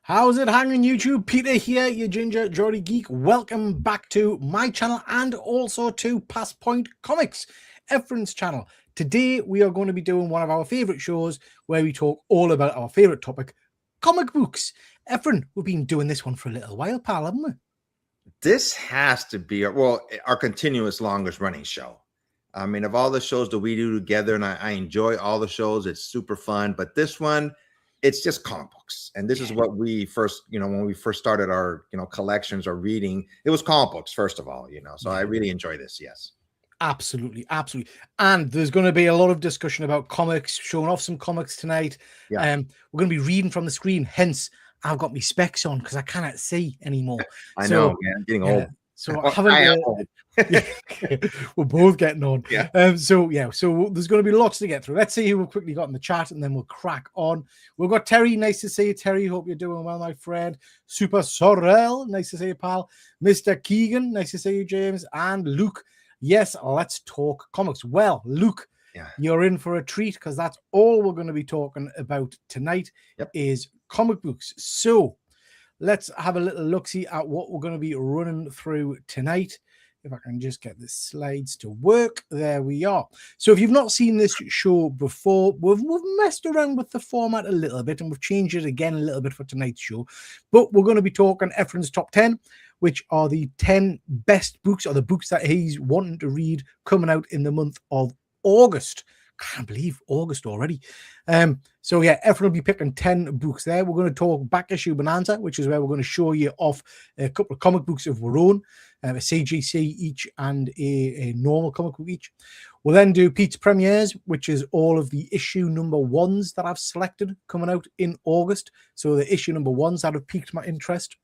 How's it hanging, YouTube? Peter here, your ginger Geordie Geek. Welcome back to my channel and also to Passport Comics, Efrain's channel. Today we are going to be doing one of our favourite shows where we talk all about our favourite topic, comic books. Efrain, we've been doing this one for a little while, pal, haven't we? This has to be, our continuous longest running show. I mean, of all the shows that we do together, and I enjoy all the shows, it's super fun, but this one, it's just comic books. And this is what we first, when we first started our, collections or reading, it was comic books, first of all, so I really enjoy this. Yes. Absolutely. Absolutely. And there's going to be a lot of discussion about comics, showing off some comics tonight. Yeah. We're going to be reading from the screen. Hence, I've got my specs on because I cannot see anymore. I know, man. I'm getting old. So I haven't. We're both getting on. Yeah. So there's going to be lots to get through. Let's see who we've quickly got in the chat, and then we'll crack on. We've got Terry. Nice to see you, Terry. Hope you're doing well, my friend. Super Sorrel. Nice to see you, pal. Mr. Keegan. Nice to see you, James. And Luke. Yes, let's talk comics. Well, Luke, you're in for a treat because that's all we're going to be talking about tonight is comic books. So let's have a little look-see at what we're going to be running through tonight. If I can just get the slides to work. There we are. So if you've not seen this show before, we've messed around with the format a little bit and we've changed it again a little bit for tonight's show. But we're going to be talking Efrain's top 10, which are the 10 best books or the books that he's wanting to read coming out in the month of August. Can't believe August already. So yeah, Efrain will be picking 10 books there. We're going to talk Back Issue Bonanza, which is where we're going to show you off a couple of comic books of our own, a CGC each and a normal comic book each. We'll then do Pete's Premieres, which is all of the issue number ones that I've selected coming out in August. So the issue number ones that have piqued my interest.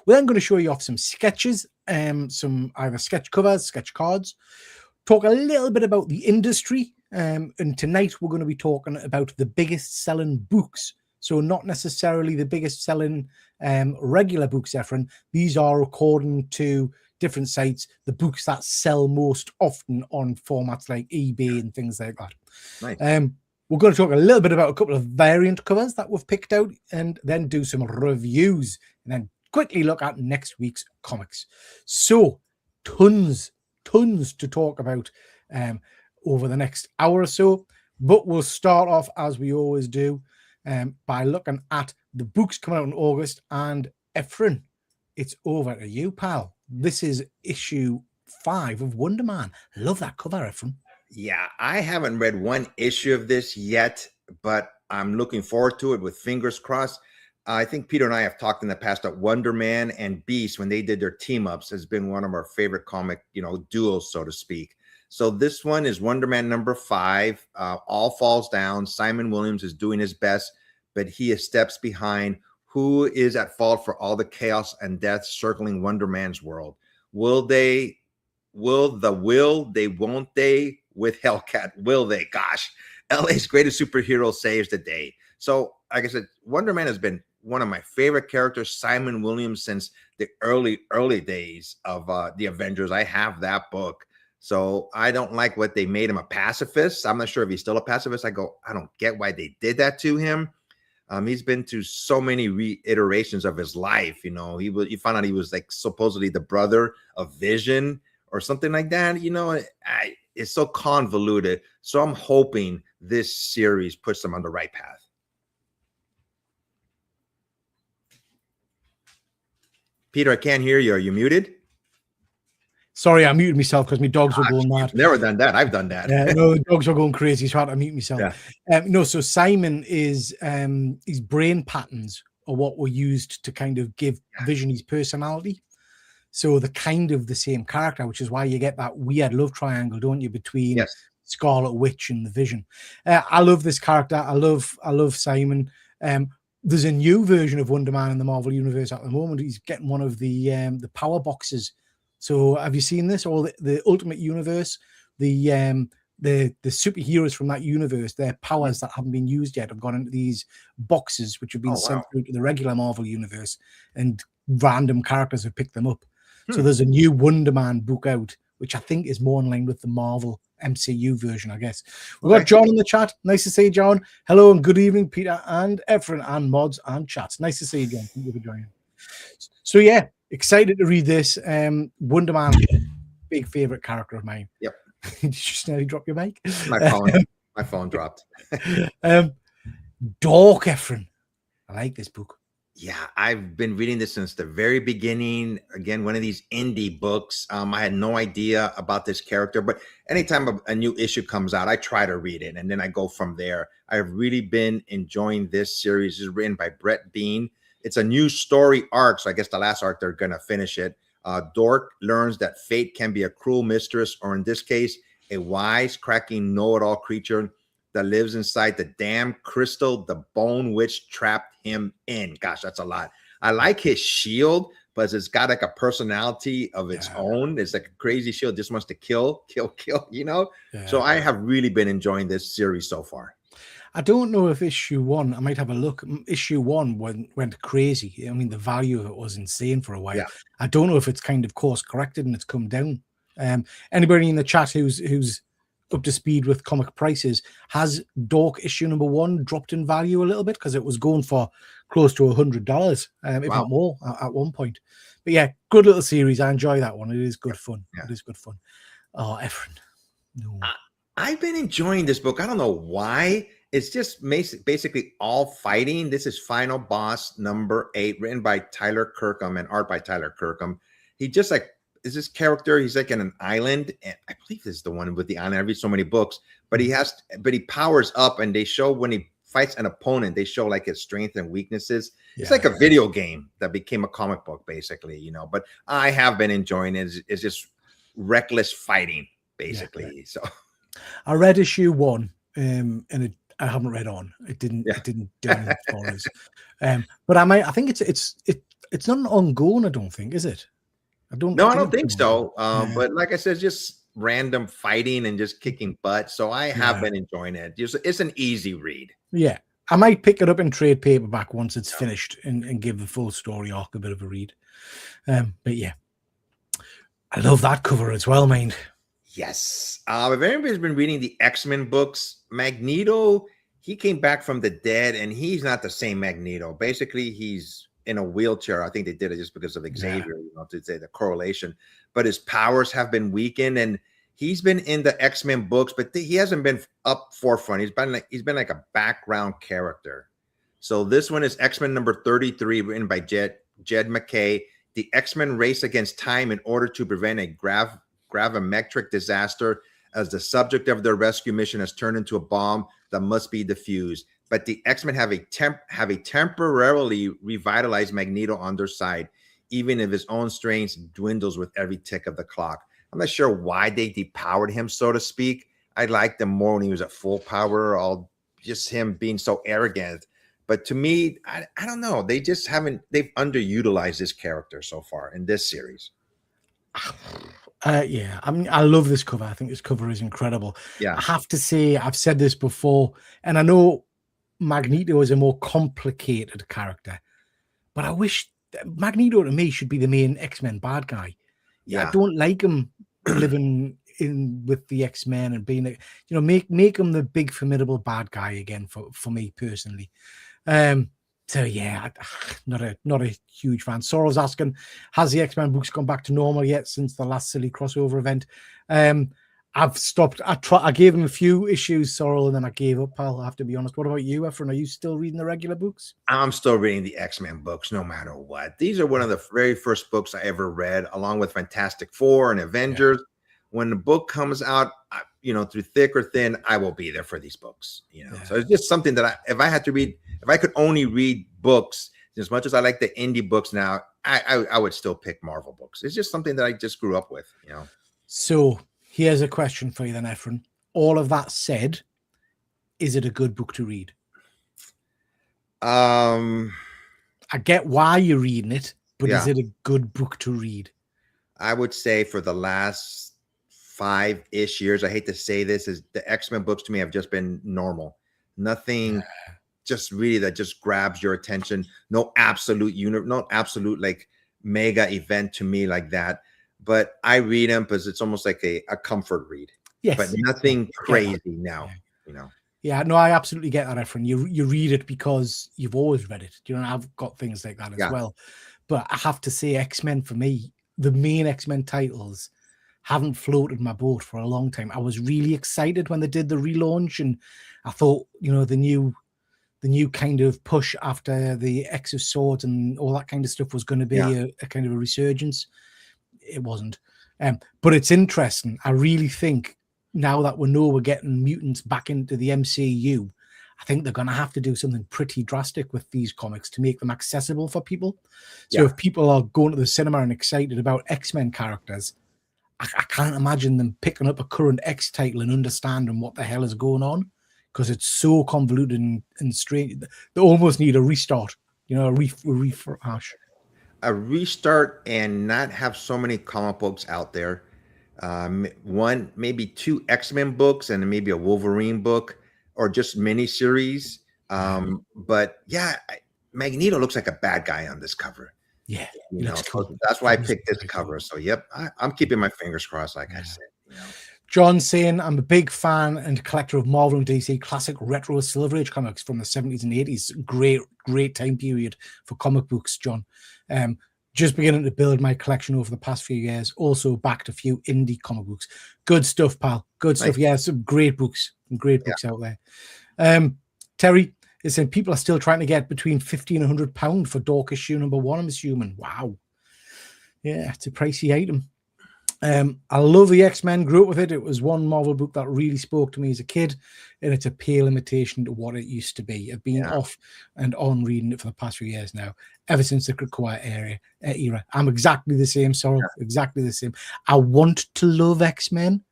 We're then going to show you off some sketches, some either sketch covers, sketch cards, talk a little bit about the industry. And tonight we're going to be talking about the biggest selling books. So not necessarily the biggest selling regular books, Efrain. These are, according to different sites, the books that sell most often on formats like eBay and things like that. Nice. We're going to talk a little bit about a couple of variant covers that we've picked out and then do some reviews and then quickly look at next week's comics. So tons to talk about over the next hour or so, but we'll start off as we always do by looking at the books coming out in August. And Efrain, it's over to you, pal. This is issue 5 of Wonder Man. Love that cover, Efrain. Yeah, I haven't read one issue of this yet, but I'm looking forward to it with fingers crossed. I think Peter and I have talked in the past that Wonder Man and Beast, when they did their team ups, has been one of our favorite comic, duos, so to speak. So this one is Wonder Man number 5. All falls down. Simon Williams is doing his best, but he steps behind. Who is at fault for all the chaos and death circling Wonder Man's world? Won't they? With Hellcat, will they? Gosh, LA's greatest superhero saves the day. So, like I said, Wonder Man has been one of my favorite characters, Simon Williams, since the early days of the Avengers. I have that book. So I don't like what they made him a pacifist. I'm not sure if he's still a pacifist. I don't get why they did that to him. He's been through so many reiterations of his life. You found out he was like supposedly the brother of Vision or something like that. It's so convoluted. So I'm hoping this series puts them on the right path. Peter, I can't hear you. Are you muted? Sorry, I muted myself because my dogs were going mad. Never done that. I've done that. No, the dogs were going crazy, so I had to mute myself. Yeah. So Simon is his brain patterns are what were used to kind of give Vision his personality. So they're kind of the same character, which is why you get that weird love triangle, don't you, between Scarlet Witch and the Vision. I love this character. I love Simon. There's a new version of Wonder Man in the Marvel Universe at the moment. He's getting one of the power boxes. So have you seen this? Or the Ultimate Universe the superheroes from that universe, their powers that haven't been used yet have gone into these boxes, which have been sent through to the regular Marvel universe, and random characters have picked them up. So there's a new Wonder Man book out, which I think is more in line with the Marvel MCU version, I guess. We've got John in the chat. Nice to see you, John. Hello and good evening, Peter and Efrain and mods and chats. Nice to see you, John. Thank you for joining. So yeah, excited to read this. Wonder Man, big favorite character of mine. Yep. Did you just nearly drop your mic? My phone dropped. Dork Efrain. I like this book. Yeah, I've been reading this since the very beginning. Again, one of these indie books. I had no idea about this character, but anytime a new issue comes out, I try to read it, and then I go from there. I've really been enjoying this series. It's written by Brett Bean. It's a new story arc, so I guess the last arc, they're going to finish it. Dork learns that fate can be a cruel mistress, or in this case, a wise-cracking know-it-all creature that lives inside the damn crystal the bone witch trapped him in. Gosh, that's a lot. I like his shield, but it's got like a personality of its own. It's like a crazy shield, just wants to kill, you know? So I have really been enjoying this series so far. I don't know if issue 1, I might have a look. Issue 1 went crazy. I mean, the value of it was insane for a while. I don't know if it's kind of course corrected and it's come down. Anybody in the chat who's up to speed with comic prices, has Dork issue number 1 dropped in value a little bit? Because it was going for close to $100, if not more at one point. But yeah, good little series. I enjoy that one. It is good fun. It is good fun. Oh, Efrain. No. I've been enjoying this book. I don't know why. It's just basically all fighting. This is Final Boss number 8, written by Tyler Kirkham and art by Tyler Kirkham. He just like is this character. He's like in an island, and I believe this is the one with the island. I read so many books, but he powers up, and they show when he fights an opponent, they show like his strengths and weaknesses. It's like a video game that became a comic book, basically, you know. But I have been enjoying it. It's just reckless fighting, basically. So I read issue 1, and I haven't read on. It didn't do anything for us. But I think it's not an ongoing, I don't think, is it? I don't think so. But like I said, just random fighting and just kicking butt. So I have been enjoying it. It's an easy read. Yeah. I might pick it up in trade paperback once it's finished and give the full story arc a bit of a read. But yeah. I love that cover as well, mind. Yes. If anybody's been reading the X-Men books, Magneto, he came back from the dead, and he's not the same Magneto. Basically, he's in a wheelchair. I think they did it just because of Xavier, you know, to say the correlation. But his powers have been weakened, and he's been in the X-Men books, but he hasn't been up forefront. He's been like a background character. So this one is X-Men number 33, written by Jed McKay. The X-Men race against time in order to prevent a gravimetric disaster, as the subject of their rescue mission has turned into a bomb that must be defused. But the X-Men have a temporarily revitalized Magneto on their side, even if his own strength dwindles with every tick of the clock. I'm not sure why they depowered him, so to speak. I liked him more when he was at full power, all just him being so arrogant. But to me, I don't know. They've underutilized this character so far in this series. Yeah, I mean, I love this cover. I think this cover is incredible. Yeah. I have to say, I've said this before, and I know Magneto is a more complicated character, but I wish Magneto to me should be the main X-Men bad guy. I don't like him living in with the X-Men and being, make him the big formidable bad guy again for me personally. So yeah, not a huge fan. Sorrel's asking, has the X-Men books gone back to normal yet since the last silly crossover event? I've stopped. I gave him a few issues, Sorrel, and then I gave up, pal. I have to be honest. What about you, Efrain? Are you still reading the regular books? I'm still reading the X-Men books, no matter what. These are one of the very first books I ever read, along with Fantastic Four and Avengers. Yeah. When the book comes out, through thick or thin, I will be there for these books. So it's just something that if I could only read books, as much as I like the indie books now, I would still pick Marvel books. It's just something that I just grew up with. So here's a question for you then, Efrain. All of that said, is it a good book to read? I get why you're reading it, but is it a good book to read? I would say for the last 5-ish years, I hate to say this, is the X-Men books to me have just been normal. Nothing just really that just grabs your attention. No absolute no absolute like mega event to me like that. But I read them because it's almost like a comfort read. Yes. But nothing crazy now, you know. Yeah, no, I absolutely get that, Efrain. You read it because you've always read it. You know, I've got things like that as well. But I have to say, X-Men for me, the main X-Men titles haven't floated my boat for a long time. I was really excited when they did the relaunch, and I thought, you know, the new kind of push after the X of Swords and all that kind of stuff was going to be a kind of a resurgence. It wasn't. But it's interesting. I really think now that we know we're getting mutants back into the MCU, I think they're going to have to do something pretty drastic with these comics to make them accessible for people. So if people are going to the cinema and excited about X-Men characters, I can't imagine them picking up a current X title and understanding what the hell is going on, because it's so convoluted and strange. They almost need a restart, you know, a refresh. A restart and not have so many comic books out there. One, maybe 2 X-Men books and maybe a Wolverine book, or just miniseries. But yeah, Magneto looks like a bad guy on this cover. Yeah, you know, so that's why I picked this cover. So yep, I'm keeping my fingers crossed, like I said. You know. John saying, I'm a big fan and collector of Marvel and DC classic retro Silver Age comics from the 70s and 80s. Great time period for comic books, John. Just beginning to build my collection over the past few years. Also backed a few indie comic books. Good stuff, pal. Good stuff. Nice. Yeah, some great books. Out there. Terry is saying people are still trying to get between £50 and £100 for Dork issue #1, I'm assuming. Wow. Yeah, it's a pricey item. I love the X-Men, grew up with it. It was one Marvel book that really spoke to me as a kid, and it's a pale imitation to what it used to be. I've been off and on reading it for the past few years now, ever since the Quiet era. I'm exactly the same, Sorrel, exactly the same. I want to love X-Men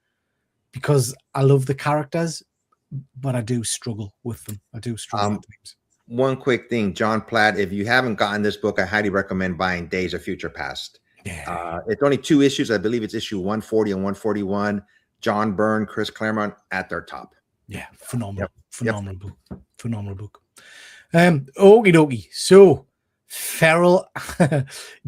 because I love the characters, but I do struggle with them. I do struggle with things. One quick thing, John Platt, if you haven't gotten this book, I highly recommend buying Days of Future Past. It's only 2 issues. I believe it's issue 140 and 141. John Byrne, Chris Claremont at their top. Yeah, phenomenal. Phenomenal book. Okie dokie. So, Feral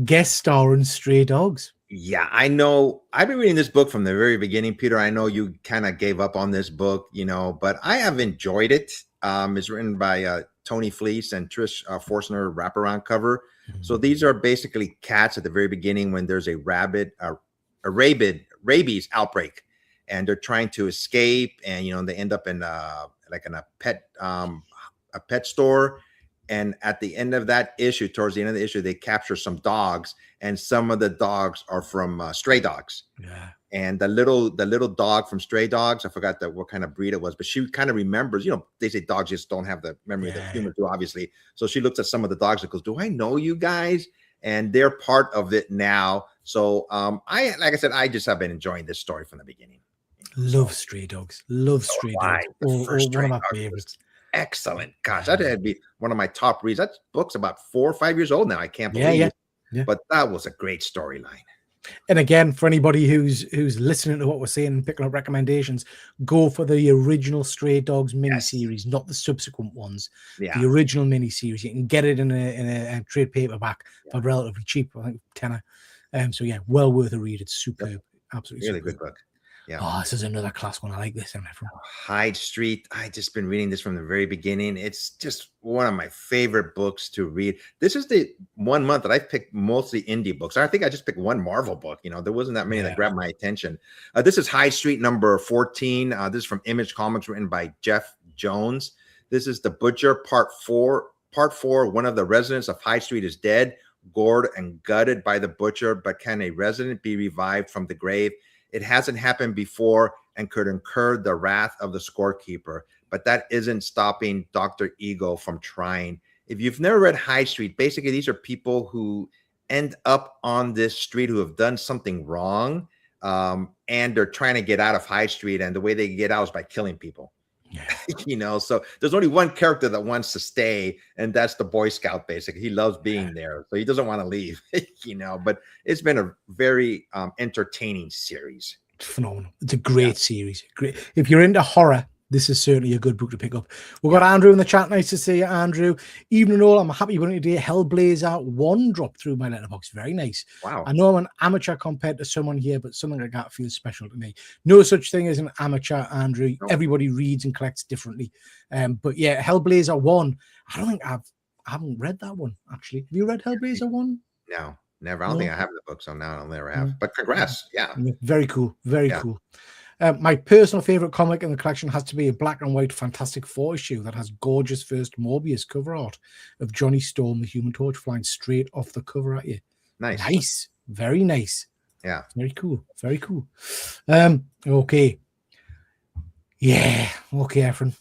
guest star in Stray Dogs. Yeah, I know. I've been reading this book from the very beginning, Peter. I know you kind of gave up on this book, you know, but I have enjoyed it. It's written by Tony Fleece and Trish Forstner wraparound cover. So these are basically cats at the very beginning when there's a rabies outbreak, and they're trying to escape, and you know they end up in a pet store. And at the end of that issue, towards the end of the issue, they capture some dogs, and some of the dogs are from Stray Dogs. Yeah. And the little dog from Stray Dogs, I forgot what kind of breed it was, but she kind of remembers, you know, they say dogs just don't have the memory that humans do, obviously. So she looks at some of the dogs and goes, do I know you guys? And they're part of it now. So like I said, I just have been enjoying this story from the beginning. Love Stray Dogs. Love Stray Dogs. One of my favorites. Excellent. Gosh, that'd be one of my top reads. That book's about 4 or 5 years old now. I can't believe it. Yeah. But that was a great storyline. And again, for anybody who's listening to what we're saying and picking up recommendations, go for the original Stray Dogs miniseries, not the subsequent ones. The original miniseries. You can get it in a trade paperback for relatively cheap, I think tenner. So yeah, well worth a read. It's superb. Absolutely really superb. good book. Yeah. Oh, this is another class one. I like this. Hyde Street. I just been reading this from the very beginning. It's just one of my favorite books to read. This is the 1 month that I picked mostly indie books. I think I just picked one Marvel book. You know, there wasn't that many that grabbed my attention. This is Hyde Street number 14. This is from Image Comics, written by Jeff Jones. This is The Butcher, part 4. Part 4. One of the residents of Hyde Street is dead, gored and gutted by the butcher. But can a resident be revived from the grave? It hasn't happened before and could incur the wrath of the scorekeeper, but that isn't stopping Dr. Ego from trying. If you've never read Hyde Street, basically these are people who end up on this street who have done something wrong, and they're trying to get out of Hyde Street, and the way they get out is by killing people. You know, so there's only one character that wants to stay, and that's the Boy Scout. Basically, he loves being there, so he doesn't want to leave. You know, but it's been a very entertaining series. phenomenal. It's a great series. Great. If you're into horror, this is certainly a good book to pick up. We've got Andrew in the chat. Nice to see you, Andrew. Evening all. I'm happy with it today. Hellblazer 1 dropped through my letterbox. Very nice. Wow. I know I'm an amateur compared to someone here, but something like that feels special to me. No such thing as an amateur, Andrew. Nope. Everybody reads and collects differently. But yeah, Hellblazer 1. I don't think I haven't read that one, actually. Have you read Hellblazer 1? No, never. I don't think I have the book, so now I'll never have. But congrats. Yeah. Very cool. Very cool. My personal favorite comic in the collection has to be a black and white Fantastic Four issue that has gorgeous first Morbius cover art of Johnny Storm, the Human Torch, flying straight off the cover at you. Nice. Very nice. Yeah. Very cool. Very cool. Okay. Yeah. Okay, Efrain.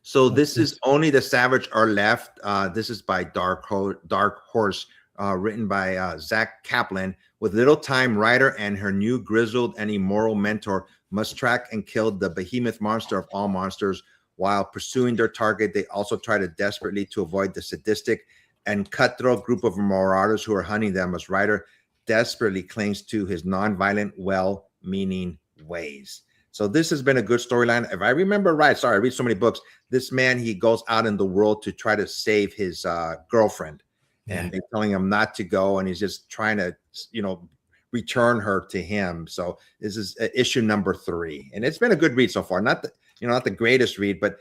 So this is Only the Savage Are Left. This is by Dark Horse, written by Zach Kaplan. With little time, Ryder and her new grizzled and immoral mentor must track and kill the behemoth monster of all monsters. While pursuing their target, they also try to desperately to avoid the sadistic and cutthroat group of marauders who are hunting them, as Ryder desperately clings to his nonviolent, well-meaning ways. So this has been a good storyline. If I remember right, sorry, I read so many books. This man, he goes out in the world to try to save his girlfriend. And they're telling him not to go, and he's just trying to, return her to him. So this is issue number 3, and it's been a good read so far. Not the greatest read, but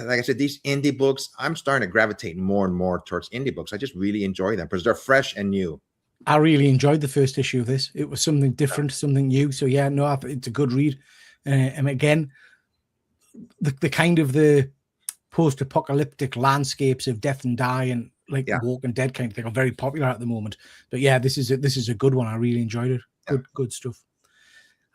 like I said, these indie books, I'm starting to gravitate more and more towards indie books. I just really enjoy them because they're fresh and new. I really enjoyed the first issue of this. It was something different, something new. So yeah, no, it's a good read. And again, the kind of the post-apocalyptic landscapes of death and dying, like the Walking Dead kind of thing, are very popular at the moment. But yeah, this is a good one. I really enjoyed it. Good stuff.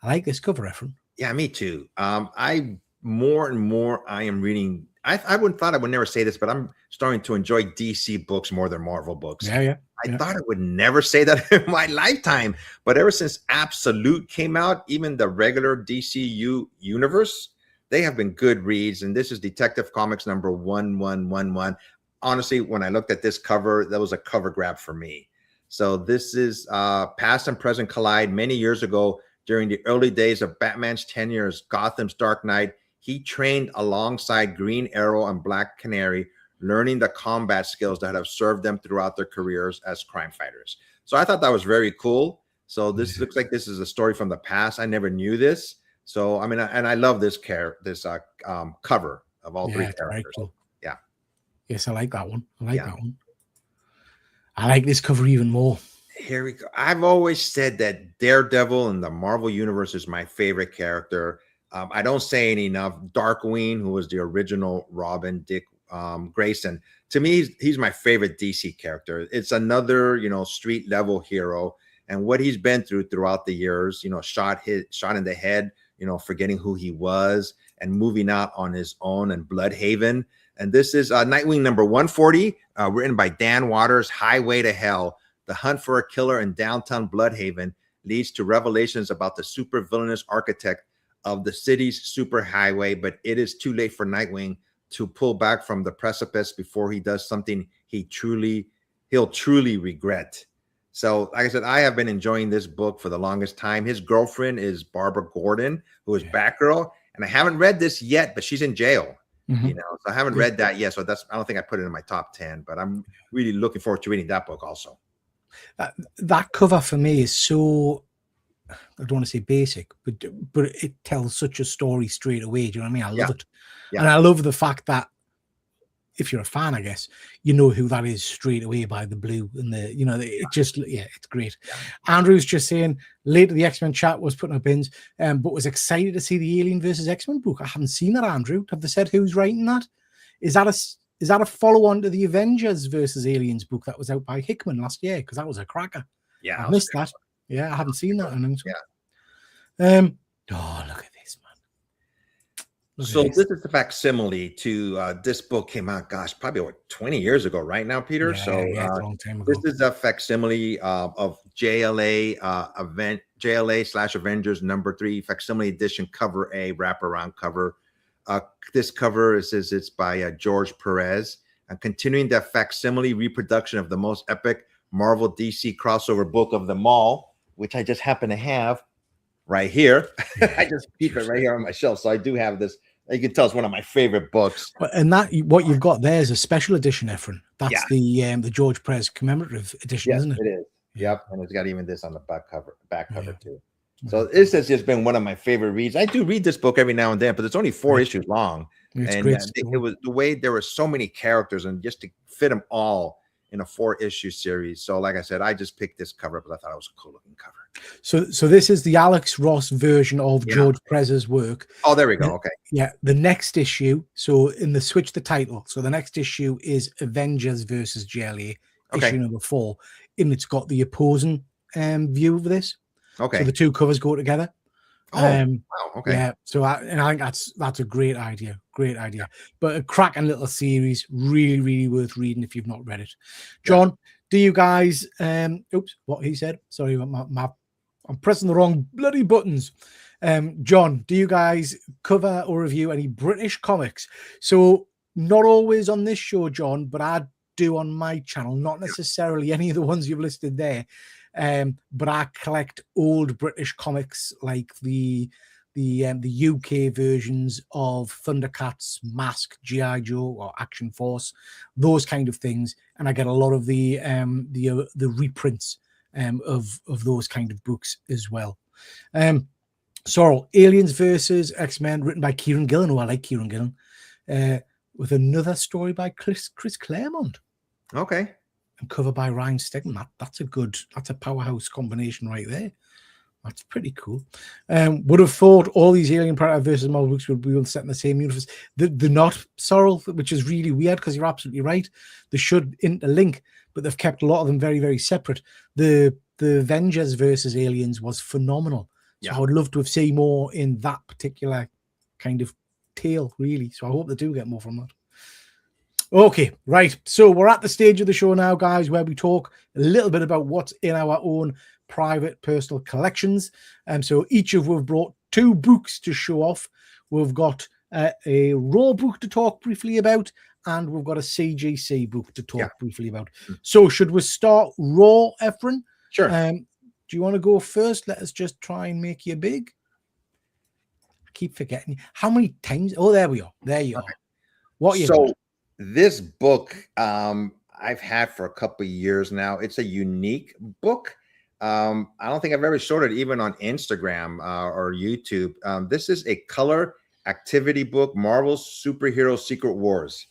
I like this cover, Efrain. Yeah, me too. I more and more I am reading. I wouldn't thought I would never say this, but I'm starting to enjoy DC books more than Marvel books. I thought I would never say that in my lifetime, but ever since Absolute came out, even the regular DCU universe, they have been good reads. And this is Detective Comics number 1111. Honestly, when I looked at this cover, that was a cover grab for me. So this is past and present collide. Many years ago, during the early days of Batman's tenure as Gotham's Dark Knight, he trained alongside Green Arrow and Black Canary, learning the combat skills that have served them throughout their careers as crime fighters. So I thought that was very cool. So this looks like this is a story from the past. I never knew this. So I mean, and I love this cover of all 3 characters. Cool. Yeah. Yes, I like that one. I like that one. I like this cover even more. Here we go. I've always said that Daredevil in the Marvel Universe is my favorite character. I don't say it enough. Darkwing, who was the original Robin, Dick Grayson. To me, he's my favorite DC character. It's another, street level hero, and what he's been throughout the years. Shot in the head. Forgetting who he was and moving out on his own, and Bloodhaven. And this is Nightwing number 140, written by Dan Waters. Highway to Hell. The hunt for a killer in downtown Bloodhaven leads to revelations about the super villainous architect of the city's superhighway, but it is too late for Nightwing to pull back from the precipice before he does something he'll truly regret. So, like I said, I have been enjoying this book for the longest time. His girlfriend is Barbara Gordon, who is Batgirl, and I haven't read this yet, but she's in jail. So I haven't read that yet. So I don't think I put it in my top 10, but I'm really looking forward to reading that book also. That cover for me is so, I don't want to say basic, but it tells such a story straight away. Do you know what I mean? I love it. Yeah. And I love the fact that if you're a fan, I guess, you know who that is straight away by the blue and it just, it's great. Yeah. Andrew's just saying later the X-Men chat was putting up bins, but was excited to see the Alien versus X-Men book. I haven't seen that, Andrew. Have they said who's writing that? Is that a follow-on to the Avengers versus Aliens book that was out by Hickman last year? Because that was a cracker. Yeah, I missed that. Yeah, I haven't seen that. Yeah. Oh, look at this, man. So this is the facsimile to this book came out, probably 20 years ago right now, Peter. Yeah, a long time ago. This is a facsimile of JLA/Avengers number 3 facsimile edition, cover A, wraparound cover. This cover says it's by George Perez, and continuing the facsimile reproduction of the most epic Marvel DC crossover book of them all, which I just happen to have. right here. I just keep it right here on my shelf. So I do have this. You can tell it's one of my favorite books. And that what you've got there is a special edition, Efrain. That's Yeah. the George Prez commemorative edition, Yes, isn't it? it is. Yeah. Yep. And it's got even this on the back cover too. So this has just been one of my favorite reads. I do read this book every now and then, but it's only 4 issues long. It's and great. It was the way there were so many characters, and just to fit them all in a 4-issue series. So like I said, I just picked this cover because I thought it was a cool looking cover. So this is the Alex Ross version of George Prez's work. Oh, there we go. Okay. Yeah. The next issue. So in the switch the title. So the next issue is Avengers versus JLA, issue number 4. And it's got the opposing view of this. Okay. So the two covers go together. Oh, wow. Okay. Yeah. So I think that's a great idea. Great idea. But a cracking little series, really, really worth reading if you've not read it. John, do you guys oops, what he said. Sorry, I'm pressing the wrong bloody buttons. John, do you guys cover or review any British comics? So not always on this show, John, but I do on my channel, not necessarily any of the ones you've listed there. But I collect old British comics like the UK versions of Thundercats, Mask, G.I. Joe, or Action Force, those kind of things, and I get a lot of the reprints of those kind of books as well. Sorrel, Aliens versus X-Men, written by Kieran Gillen. Oh, I like Kieran Gillen. With another story by Chris Claremont. Okay. And cover by Ryan Stegman. That's a powerhouse combination right there. That's pretty cool. Would have thought all these Alien Predator versus Marvel books would be all set in the same universe. They're not, Sorrel, which is really weird because you're absolutely right. They should interlink, but they've kept a lot of them very, very separate. The Avengers versus Aliens was phenomenal. So I would love to have seen more in that particular kind of tale, really. So I hope they do get more from that. Okay, right. So we're at the stage of the show now, guys, where we talk a little bit about what's in our own private personal collections. So each of we've brought 2 books to show off. We've got a Raw book to talk briefly about, and we've got a CGC book to talk briefly about. So should we start Raw, Efrain? Sure. Do you want to go first? Let us just try and make you big. I keep forgetting. How many times? Oh, there we are. There you are. What you got? This book I've had for a couple of years now. It's a unique book. I don't think I've ever showed it even on Instagram or YouTube. This is a color activity book, Marvel Superhero Secret Wars.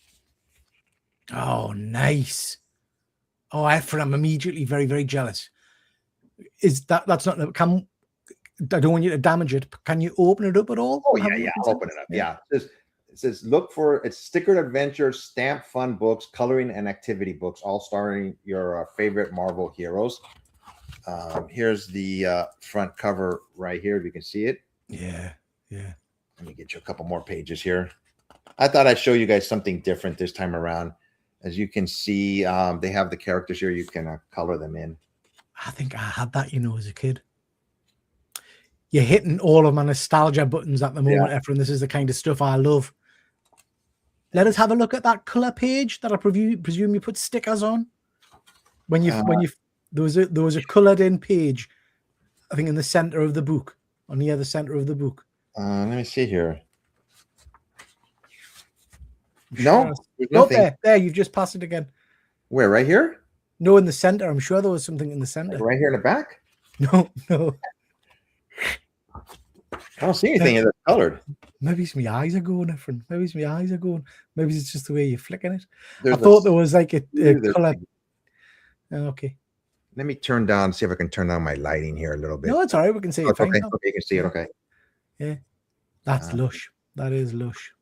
Oh, nice. Oh, Efrain, I'm immediately very, very jealous. Is that's not, I don't want you to damage it. Can you open it up at all? Oh, yeah, I'll open it up. Yeah. It says, look for it's stickered adventure, stamp fun books, coloring and activity books, all starring your favorite Marvel heroes. Here's the front cover right here. If you can see it. Yeah. Let me get you a couple more pages here. I thought I'd show you guys something different this time around. As you can see, they have the characters here. You can color them in. I think I had that, as a kid. You're hitting all of my nostalgia buttons at the moment, Efrain. This is the kind of stuff I love. Let us have a look at that color page that I presume you put stickers on. There was a colored in page, I think in the center of the book, on the other center of the book. Let me see here. No, there, you've just passed it again. Where, right here? No, in the center. I'm sure there was something in the center. Like right here in the back? No. I don't see anything that's colored. Maybe it's my eyes are going different. Maybe it's my eyes are going. Maybe it's just the way you're flicking it. I thought there was like a color. Okay. Let me turn down, see if I can turn down my lighting here a little bit. No, it's all right. We can see it. Okay, you can see it. Okay. Yeah. That's lush. That is lush.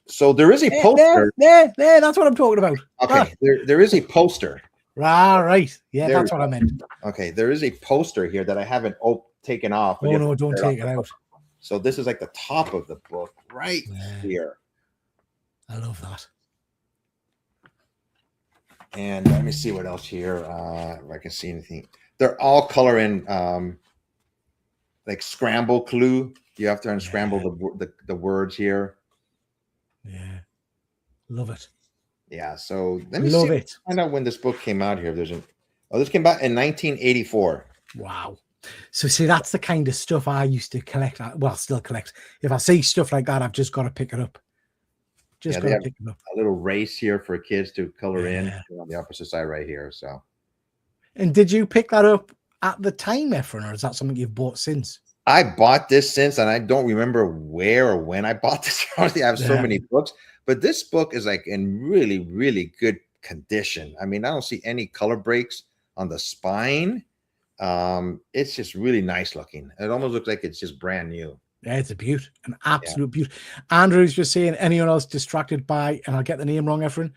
So there is a poster. There. That's what I'm talking about. Okay. There is a poster. Right. Yeah, that's what I meant. Okay. There is a poster here that I haven't taken off. Oh, no, don't take it out. So this is like the top of the book right here. I love that. And let me see what else here. If I can see anything. They're all coloring like scramble clue. You have to unscramble the words here. Yeah. Love it. Yeah. So let me find out when this book came out here. This came out in 1984. Wow. So see, that's the kind of stuff I used to collect. Well, still collect. If I see stuff like that, I've just got to pick it up. Just got to pick it up. A little race here for kids to color in on the opposite side right here. So. And did you pick that up at the time, Efrain, or is that something you've bought since? I bought this since, and I don't remember where or when I bought this. Honestly, I have so many books, but this book is like in really, really good condition. I mean, I don't see any color breaks on the spine. It's just really nice looking. It almost looks like it's just brand new. Yeah, it's a beaut, an absolute beaut. Andrew's just saying, anyone else distracted by, and I'll get the name wrong, Efrain,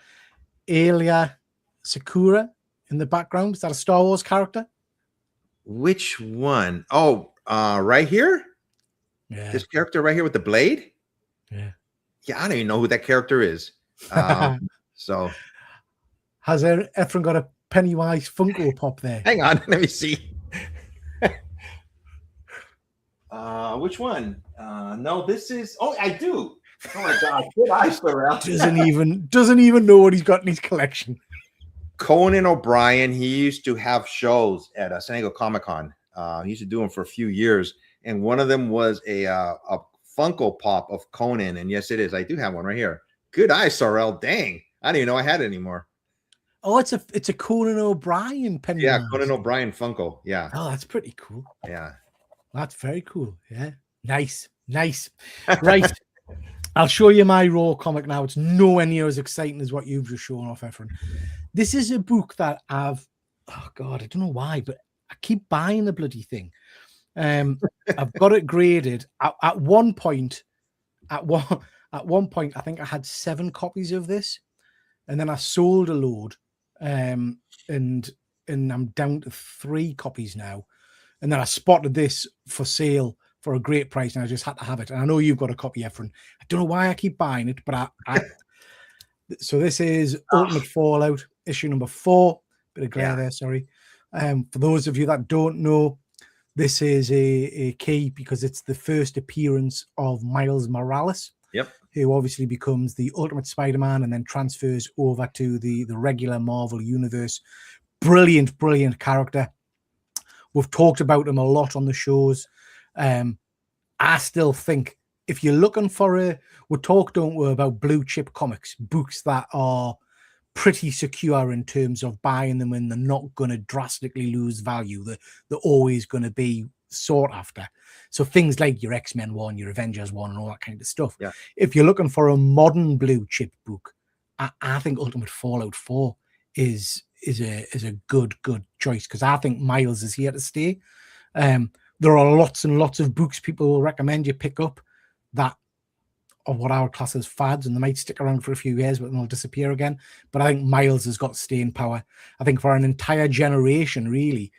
Alia Sakura in the background. Is that a Star Wars character? Which one? Oh, right here? Yeah. This character right here with the blade? Yeah. Yeah, I don't even know who that character is. So has Efrain got a Pennywise Funko Pop there? Hang on, let me see. Which one? No, this is. Oh, I do. Oh my God, good eyes, Pharrell. doesn't even know what he's got in his collection. Conan O'Brien. He used to have shows at San Diego Comic-Con. He used to do them for a few years, and one of them was a Funko Pop of Conan. And yes, it is. I do have one right here. Good eyes, Sorrel. Dang, I didn't even know I had it anymore. Oh, it's a Conan O'Brien pen. Yeah, Conan O'Brien Funko. Yeah. Oh, that's pretty cool. Yeah. That's very cool. Yeah. Nice. Right. I'll show you my raw comic now. It's nowhere near as exciting as what you've just shown off, Efrain. This is a book that I don't know why, but I keep buying the bloody thing. I've got it graded. At one point, I think I had 7 copies of this, and then I sold a load, and I'm down to 3 copies now. And then I spotted this for sale for a great price, and I just had to have it. And I know you've got a copy, Efrain. I don't know why I keep buying it, but so this is Ultimate Fallout, issue number 4. Bit of glare there, sorry. For those of you that don't know, this is a key because it's the first appearance of Miles Morales. Yep. Who obviously becomes the Ultimate Spider-Man and then transfers over to the regular Marvel universe. Brilliant character. We've talked about him a lot on the shows. I still think if you're looking for we talk, don't we, about blue chip comics, books that are pretty secure in terms of buying them and they're not going to drastically lose value. They're always going to be sought after. So things like your X-Men one, your Avengers one, and all that kind of stuff. Yeah. If you're looking for a modern blue chip book, I think Ultimate Fallout 4 is a good choice because I think Miles is here to stay. There are lots and lots of books people will recommend you pick up that are what I would class as fads, and they might stick around for a few years, but then they'll disappear again. But I think Miles has got staying power. I think for an entire generation, really,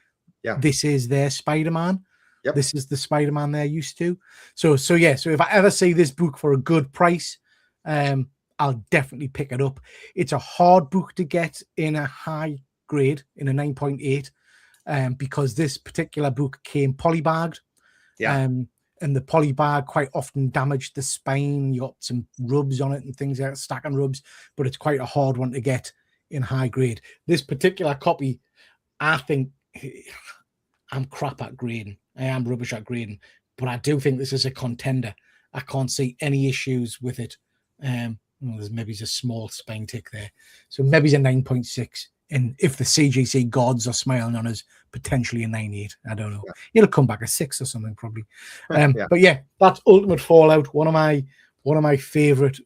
this is their Spider-Man. Yep. This is the Spider-Man they're used to. So if I ever see this book for a good price, I'll definitely pick it up. It's a hard book to get in a high grade, in a 9.8, because this particular book came polybagged. Yeah. And the polybag quite often damaged the spine. You got some rubs on it and things like that, stacking rubs, but it's quite a hard one to get in high grade. This particular copy, I think I'm crap at grading. I am rubbish at grading, but I do think this is a contender. I can't see any issues with it. There's maybe a small spine tick there. So maybe it's a 9.6. And if the CGC gods are smiling on us, potentially a 9.8. I don't know. Yeah. It'll come back a 6 or something probably. But yeah, that's Ultimate Fallout. One of my favorite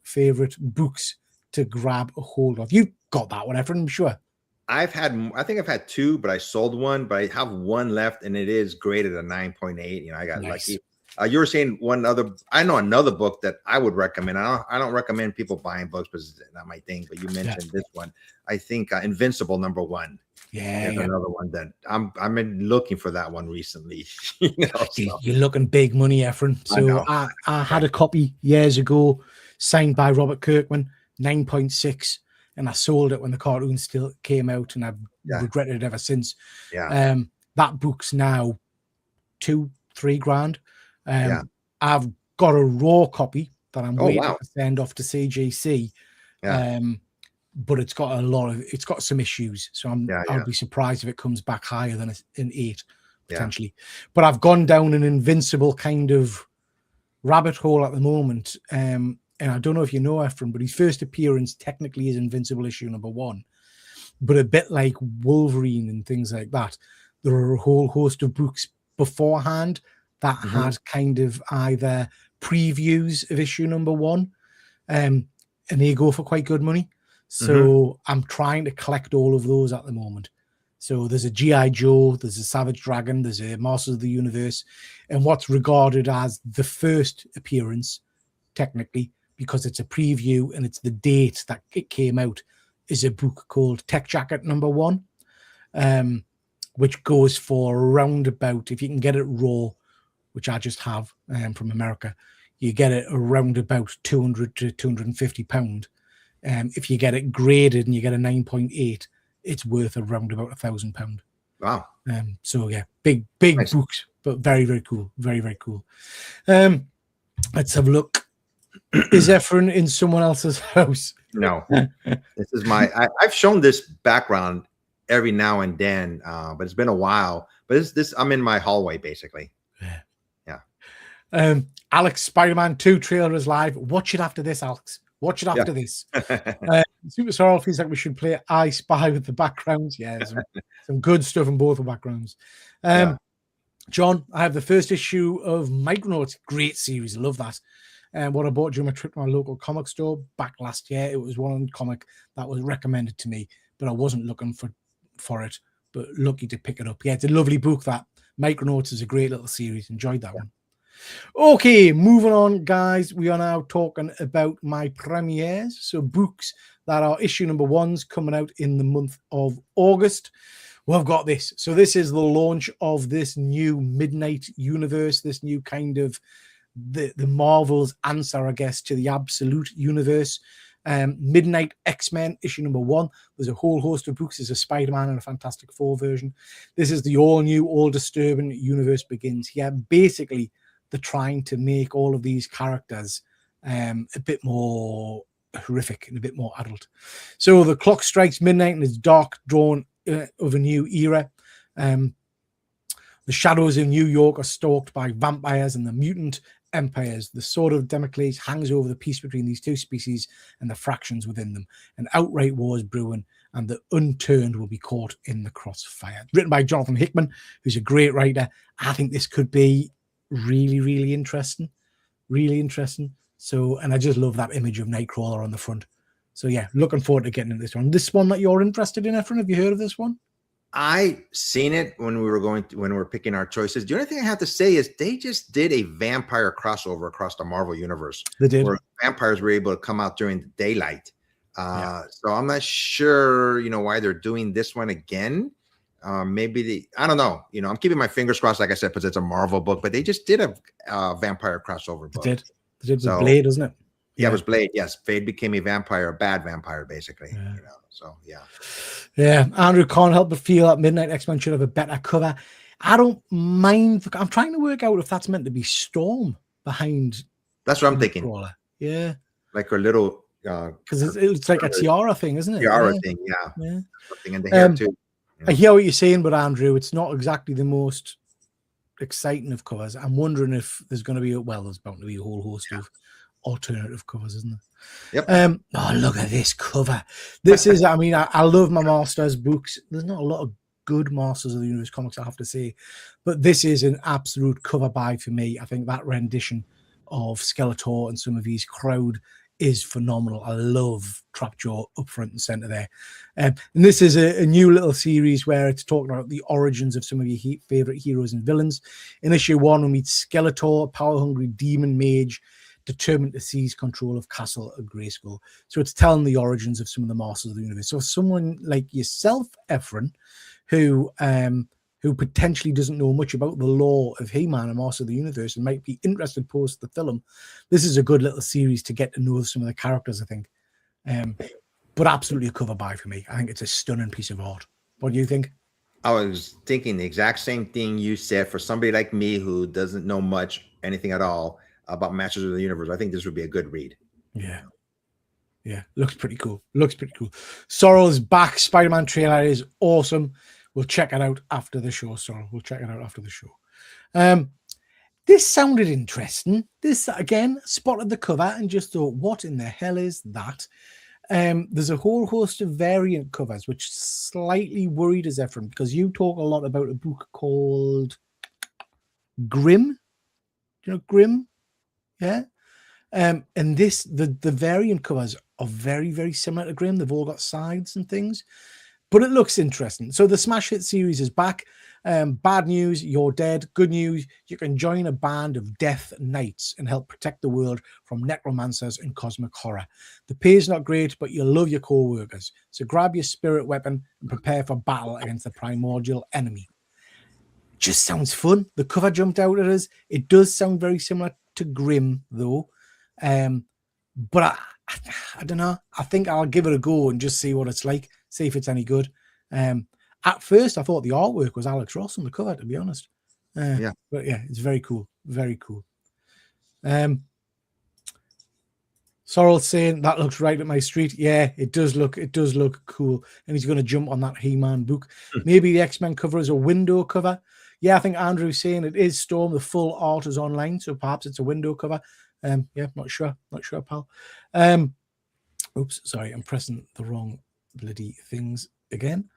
books to grab a hold of. You've got that one, Efrain, I'm sure. I think I've had 2, but I sold one, but I have one left, and it is graded a 9.8. You know, I got lucky. You were saying I know another book that I would recommend. I don't recommend people buying books because it's not my thing, but you mentioned this one. I think Invincible #1. Yeah, another one that I'm been looking for that one recently. You're looking big money, Efrain. So I had a copy years ago, signed by Robert Kirkman, 9.6, and I sold it when the cartoon still came out, and I've regretted it ever since. Yeah. That book's now $2-3 grand. I've got a raw copy that I'm waiting to send off to CGC. But it's got some issues. So I'd be surprised if it comes back higher than an 8. potentially. But I've gone down an Invincible kind of rabbit hole at the moment. And I don't know if you know Efrain, but his first appearance technically is Invincible issue number 1. But a bit like Wolverine and things like that, there are a whole host of books beforehand that had kind of either previews of issue number 1, and they go for quite good money. So I'm trying to collect all of those at the moment. So there's a G.I. Joe, there's a Savage Dragon, there's a Masters of the Universe, and what's regarded as the first appearance, technically, because it's a preview and it's the date that it came out, is a book called Tech Jacket number 1, which goes for around about, if you can get it raw, which I just have from America, you get it around about 200 to 250 pound. If you get it graded and you get a 9.8, it's worth around about £1,000. Wow. So yeah, big nice books, but very, very cool. Very, very cool. Let's have a look. Is Efrain in someone else's house? No, this is I've shown this background every now and then, but it's been a while. But this I'm in my hallway basically. Yeah. Alex, Spider-Man 2 trailer is live. Watch it after this, Alex. Watch it after this. Super Sorrel feels like we should play I Spy with the backgrounds. Yeah, some good stuff in both the backgrounds. John, I have the first issue of Micronauts. Great series. I love that. And what I bought during my trip to my local comic store back last year, it was one comic that was recommended to me, but I wasn't looking for it, but lucky to pick it up. Yeah, it's a lovely book. That Micronauts is a great little series. Enjoyed that one. Okay, moving on, guys. We are now talking about my premieres. So books that are issue number 1s coming out in the month of August. Well, I've got this. So this is the launch of this new Midnight universe, this new kind of the Marvel's answer, I guess, to the Absolute universe. Midnight X-Men issue number 1. There's a whole host of books. There's a Spider-Man and a Fantastic Four version. This is the all-new, all-disturbing universe begins here. Basically, they're trying to make all of these characters a bit more horrific and a bit more adult. So the clock strikes midnight and it's dark dawn of a new era. The shadows of New York are stalked by vampires and the mutant empires. The sword of Damocles hangs over the peace between these two species and the fractions within them. An outright war is brewing, and the unturned will be caught in the crossfire. Written by Jonathan Hickman, who's a great writer. I think this could be really, really interesting. Really interesting. So, and I just love that image of Nightcrawler on the front. So yeah, looking forward to getting into this one. This one that you're interested in, Efrain, have you heard of this one? I seen it when we were picking our choices. The only thing I have to say is they just did a vampire crossover across the Marvel universe. They did. Where vampires were able to come out during the daylight. So I'm not sure, why they're doing this one again. Maybe I don't know. I'm keeping my fingers crossed, like I said, because it's a Marvel book. But they just did a vampire crossover book. They did with Blade, isn't it? Yeah, it was Blade. Yes, Blade became a vampire, a bad vampire, basically. Yeah. So yeah. Yeah, Andrew can't help but feel that Midnight X-Men should have a better cover. I don't mind. I'm trying to work out if that's meant to be Storm behind. That's what I'm thinking. Crawler. Yeah, like her little. Because it's like a tiara thing, isn't it? Tiara thing, yeah. Something in the hair too. I hear what you're saying, but Andrew, it's not exactly the most exciting of covers. I'm wondering if there's going to be there's bound to be a whole host of alternative covers, isn't there? Yep. Oh, look at this cover. This is, I love my Masters books. There's not a lot of good Masters of the Universe comics, I have to say, but this is an absolute cover buy for me. I think that rendition of Skeletor and some of his crowd is phenomenal. I love Trapjaw up front and center there. And this is a new little series where it's talking about the origins of some of your favorite heroes and villains. In issue 1, we meet Skeletor, a power-hungry demon mage determined to seize control of Castle of Grayskull. So it's telling the origins of some of the Masters of the Universe. So someone like yourself, Efrain, who potentially doesn't know much about the lore of He-Man and Master of the Universe and might be interested post the film, this is a good little series to get to know some of the characters, I think. But absolutely a cover buy for me. I think it's a stunning piece of art. What do you think? I was thinking the exact same thing you said. For somebody like me who doesn't know anything at all about Masters of the Universe, I think this would be a good read. Yeah. Yeah, looks pretty cool. Sorrel's back. Spider-Man trailer is awesome. We'll check it out after the show, Sorrel. We'll check it out after the show. This sounded interesting. This, again, spotted the cover and just thought, what in the hell is that? There's a whole host of variant covers, which slightly worried us, Efrain, because you talk a lot about a book called Grimm. Do you know Grimm? Yeah. And this, the variant covers are very, very similar to Grimm. They've all got sides and things, but it looks interesting. So the smash hit series is back. Bad news, you're dead. Good news, you can join a band of death knights and help protect the world from necromancers and cosmic horror. The pay's not great, but you'll love your co-workers. So grab your spirit weapon and prepare for battle against the primordial enemy. Just sounds fun. The cover jumped out at us. It does sound very similar to Grimm, though. But I don't know. I think I'll give it a go and just see what it's like, see if it's any good. At first, I thought the artwork was Alex Ross on the cover, to be honest. Yeah. But yeah, it's very cool. Very cool. Sorrel's saying that looks right at my street. Yeah, it does look cool. And he's going to jump on that He-Man book. Maybe the X-Men cover is a window cover. Yeah, I think Andrew's saying it is Storm. The full art is online, so perhaps it's a window cover. Yeah, not sure, pal. Oops, sorry, I'm pressing the wrong bloody things again.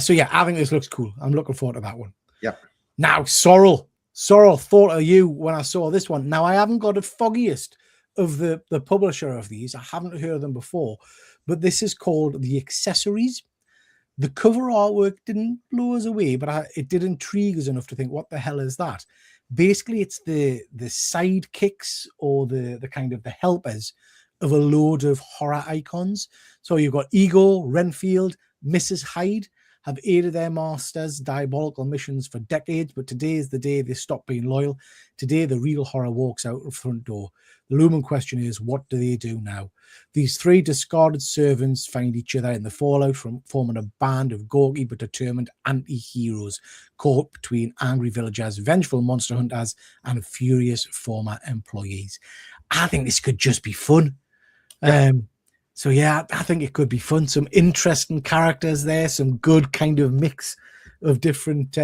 So yeah, I think this looks cool. I'm looking forward to that one. Yep. Now, Sorrel thought of you when I saw this one. Now, I haven't got the foggiest of the publisher of these. I haven't heard of them before, but this is called The Accessories. The cover artwork didn't blow us away, but it did intrigue us enough to think, what the hell is that? Basically, it's the sidekicks or the kind of the helpers of a load of horror icons. So you've got Ego, Renfield, Mrs. Hyde have aided their masters' diabolical missions for decades, but today is the day they stop being loyal. Today, the real horror walks out the front door. The looming question is, what do they do now? These three discarded servants find each other in the fallout from forming a band of gawky but determined anti-heroes caught between angry villagers, vengeful monster hunters, and furious former employees. I think this could just be fun. Yeah. So yeah, I think it could be fun. Some interesting characters there, some good kind of mix of different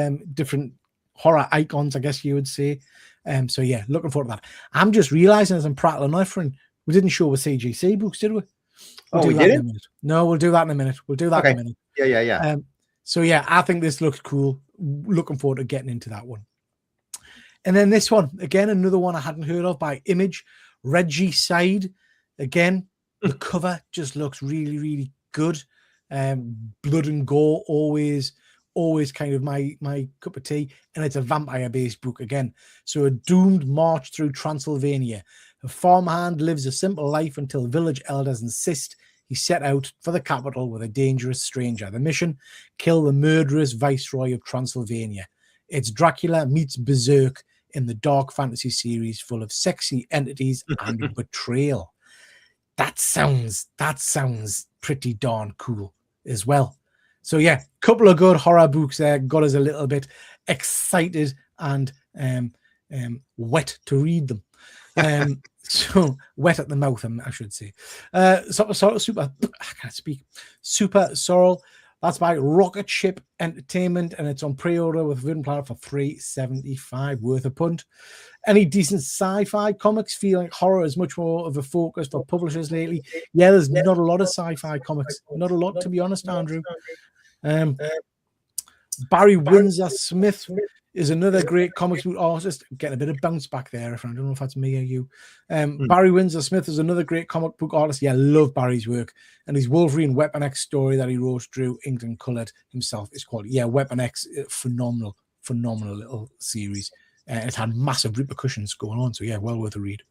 horror icons, I guess you would say. So yeah, looking forward to that. I'm just realizing as I'm prattling on, friend, we didn't show with CGC books, did we? We didn't? No, we'll do that in a minute. In a minute. Yeah. So yeah, I think this looks cool. Looking forward to getting into that one. And then this one, again, another one I hadn't heard of by Image, Regicide. Again, the cover just looks really, really good. Blood and gore, always kind of my cup of tea. And it's a vampire-based book again. So a doomed march through Transylvania. A farmhand lives a simple life until village elders insist he set out for the capital with a dangerous stranger. The mission, kill the murderous viceroy of Transylvania. It's Dracula meets Berserk in the dark fantasy series full of sexy entities and betrayal. That sounds pretty darn cool as well. So yeah, couple of good horror books there. Got us a little bit excited and wet to read them. So wet at the mouth, I should say. Super. I can't speak. Super Sorrel. That's by Rocket Ship Entertainment, and it's on pre-order with Wooden Planet for $3.75, worth a punt. Any decent sci-fi comics feel like horror is much more of a focus for publishers lately? Yeah, there's not a lot of sci-fi comics. Not a lot, to be honest, Andrew. Barry Windsor Smith is another great comics book artist. Getting a bit of bounce back there. I don't know if that's me or you. Barry Windsor Smith is another great comic book artist. Yeah, I love Barry's work. And his Wolverine Weapon X story that he wrote, drew, inked, and colored himself is called, Weapon X. Phenomenal little series. It's had massive repercussions going on. So yeah, well worth a read.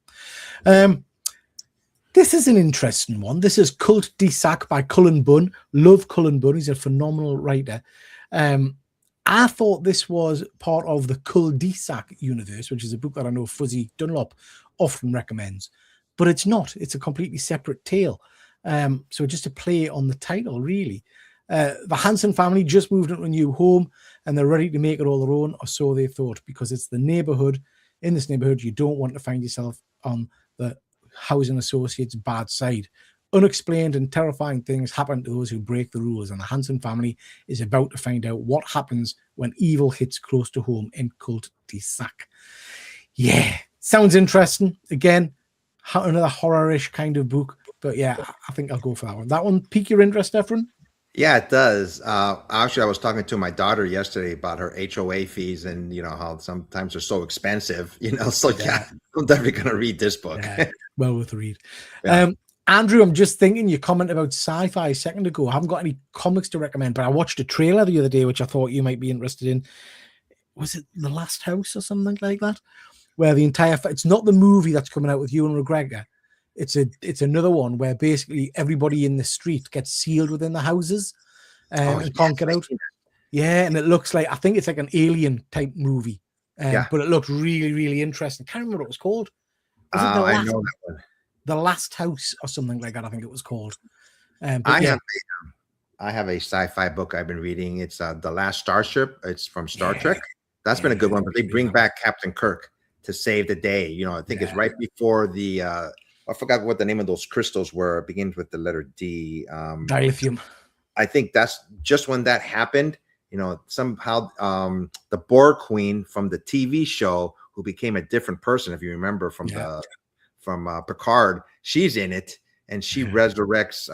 This is an interesting one. This is Cult de Sac by Cullen Bunn. Love Cullen Bunn. He's a phenomenal writer. I thought this was part of the Cul-de-sac universe, which is a book that I know Fuzzy Dunlop often recommends, but it's not. It's a completely separate tale. So just a play on the title, really. The Hanson family just moved into a new home and they're ready to make it all their own, or so they thought, because it's the neighborhood. In this neighborhood, you don't want to find yourself on the housing associate's bad side. Unexplained and terrifying things happen to those who break the rules, and the Hanson family is about to find out what happens when evil hits close to home in Cult de Sac. Yeah, sounds interesting. Again, another horror-ish kind of book. But yeah, I think I'll go for that one. That one pique your interest, Efrain? Yeah, it does. Actually, I was talking to my daughter yesterday about her HOA fees and, how sometimes they're so expensive, So yeah, I'm definitely going to read this book. Yeah, well worth a read. Yeah. Andrew, I'm just thinking your comment about sci-fi a second ago. I haven't got any comics to recommend, but I watched a trailer the other day, which I thought you might be interested in. Was it The Last House or something like that? Where the entire, it's not the movie that's coming out with Ewan McGregor. It's another one where basically everybody in the street gets sealed within the houses and can't get out. Yeah, and it looks like, I think it's like an Alien type movie. But it looked really, really interesting. I can't remember what it was called. Was it I know that one. The Last House or something like that, I think it was called. I have a sci-fi book I've been reading. It's The Last Starship. It's from Star Trek. That's been a good one, but they bring back Captain Kirk to save the day. I think it's right before the I forgot what the name of those crystals were. It begins with the letter D. Dilithium. I think that's just when that happened. Somehow the Borg Queen from the TV show, who became a different person, if you remember from Picard, she's in it, and she resurrects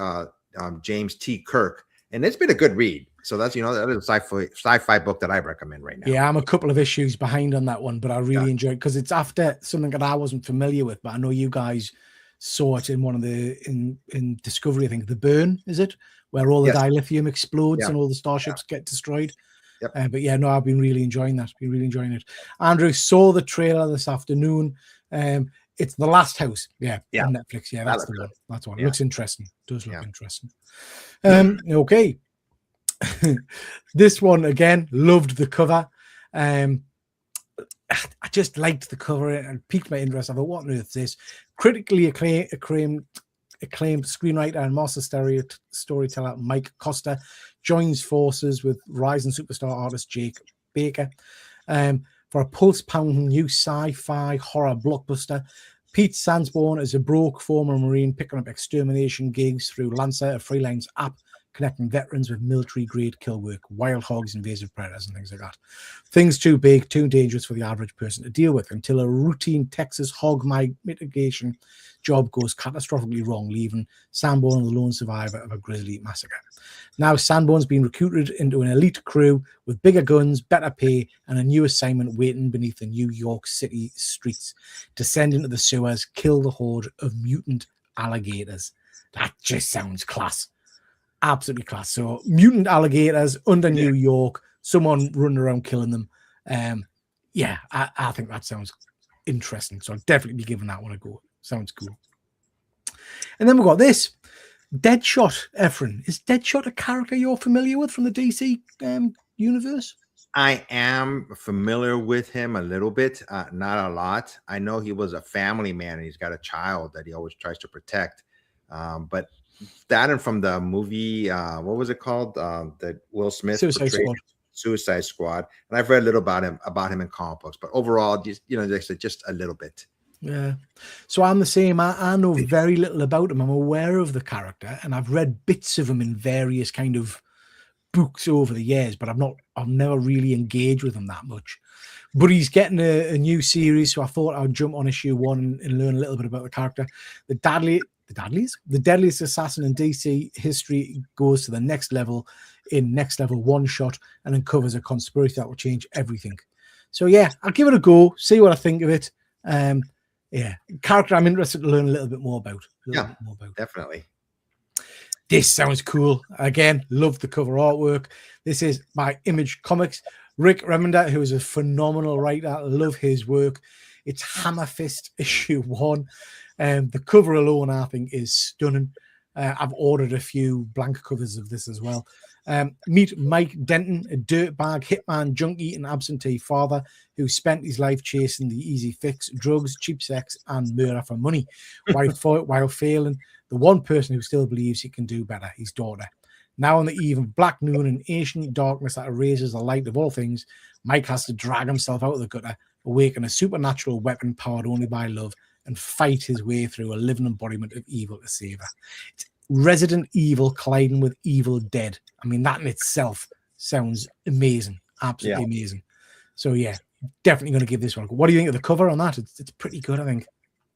James T. Kirk, and it's been a good read. So that's that is a sci-fi book that I recommend right now. Yeah, I'm a couple of issues behind on that one, but I really enjoyed it because it's after something that I wasn't familiar with, but I know you guys saw it in one of the in Discovery. I think The Burn, is it, where all the dilithium explodes and all the starships get destroyed. Yep. But yeah, no, I've been really enjoying that. Been really enjoying it. Andrew saw the trailer this afternoon. It's The Last House. Yeah, on Netflix. Yeah, that's the one. That's one. It looks interesting. Does look interesting. Okay. This one again, loved the cover. I just liked the cover and piqued my interest. I thought, what on earth is this? Critically acclaimed screenwriter and master storyteller Mike Costa joins forces with rising superstar artist Jake Baker for a pulse-pounding new sci-fi horror blockbuster. Pete Sandsborn is a broke former Marine picking up extermination gigs through Lancer, a freelance app connecting veterans with military-grade kill work, wild hogs, invasive predators, and things like that. Things too big, too dangerous for the average person to deal with until a routine Texas hog mitigation job goes catastrophically wrong, leaving Sanborn the lone survivor of a grisly massacre. Now Sanborn's been recruited into an elite crew with bigger guns, better pay, and a new assignment waiting beneath the New York City streets: descend into the sewers, kill the horde of mutant alligators. That just sounds class. Absolutely class. So mutant alligators under New York, someone running around killing them. I think that sounds interesting. So I'll definitely be giving that one a go. Sounds cool. And then we've got this. Deadshot, Efrain. Is Deadshot a character you're familiar with from the DC universe? I am familiar with him a little bit, not a lot. I know he was a family man and he's got a child that he always tries to protect. But that and from the movie, what was it called? That Will Smith Suicide Squad. And I've read a little about him in comic books, but overall, just just a little bit. Yeah. So I'm the same. I know very little about him. I'm aware of the character, and I've read bits of him in various kind of books over the years, but I've never really engaged with him that much. But he's getting a new series, so I thought I'd jump on issue 1 and learn a little bit about the character. The deadliest assassin in DC history goes to the next level in Next Level One Shot and uncovers a conspiracy that will change everything. So yeah, I'll give it a go, see what I think of it. Character I'm interested to learn a little bit more about. Definitely. This sounds cool. Again, love the cover artwork. This is by Image Comics. Rick Remender, who is a phenomenal writer. Love his work. It's Hammer Fist issue 1. The cover alone, I think, is stunning. I've ordered a few blank covers of this as well. Meet Mike Denton, a dirtbag, hitman, junkie, and absentee father who spent his life chasing the easy fix, drugs, cheap sex, and murder for money, while failing the one person who still believes he can do better, his daughter. Now on the eve of black noon and ancient darkness that erases the light of all things, Mike has to drag himself out of the gutter, awaken a supernatural weapon powered only by love, and fight his way through a living embodiment of evil to save her. It's Resident Evil colliding with Evil Dead. I mean, that in itself sounds amazing. Absolutely amazing. So yeah, definitely going to give this one a go. What do you think of the cover on that? It's pretty good, I think.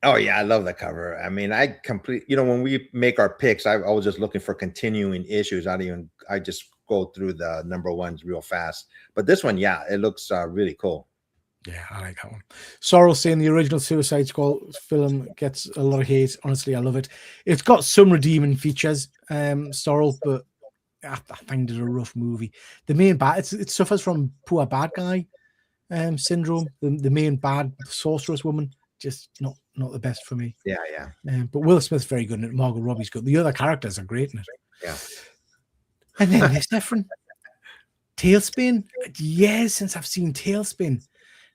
Oh yeah, I love the cover. I mean, when we make our picks, I was just looking for continuing issues. I just go through the number ones real fast. But this one, yeah, it looks really cool. Yeah, I like that one. Sorrel saying the original Suicide Squad film gets a lot of hate. Honestly, I love it. It's got some redeeming features, Sorrel, but I find it a rough movie. The main bad, it suffers from poor bad guy syndrome. The main bad sorceress woman, just not the best for me. Yeah. But Will Smith's very good in it. Margot Robbie's good. The other characters are great in it. Yeah. And then it's different. Tailspin. Years since I've seen Tailspin.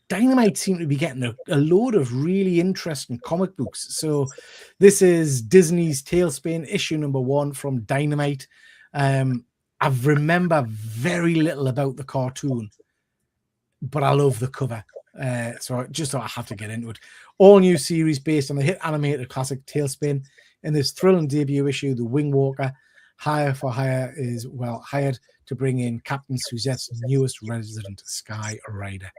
Dynamite seem to be getting a load of really interesting comic books. So this is Disney's Tailspin, issue number 1 from Dynamite. I remember very little about the cartoon, but I love the cover. So I just thought I have to get into it. All new series based on the hit animated classic Tailspin. In this thrilling debut issue, the Wing Walker, Hire for Hire, is hired to bring in Captain Suzette's newest resident, Sky Rider.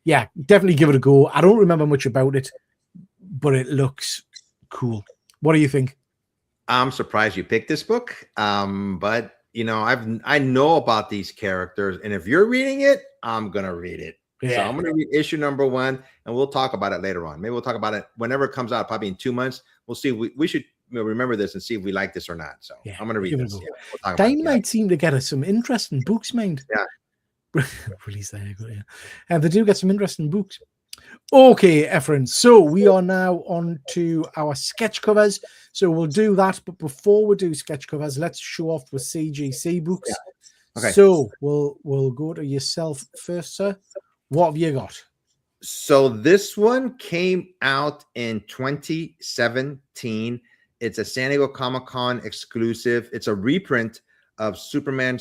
Yeah, definitely give it a go. I don't remember much about it, but it looks cool. What do you think? I'm surprised you picked this book. But I know about these characters, and if you're reading it, I'm gonna read it. Yeah. So I'm gonna read issue number 1, and we'll talk about it later on. Maybe we'll talk about it whenever it comes out, probably in 2 months. We'll see. We should remember this and see if we like this or not. So yeah, I'm gonna read this. Yeah, we'll Dynamite seem to get us some interesting books, mind. Yeah. Release there, yeah. And they do get some interesting books. Okay, Efrain. So we are now on to our sketch covers. So we'll do that, but before we do sketch covers, let's show off with CGC books. Yeah. Okay. So we'll go to yourself first, sir. What have you got? So this one came out in 2017. It's a San Diego Comic-Con exclusive. It's a reprint of Superman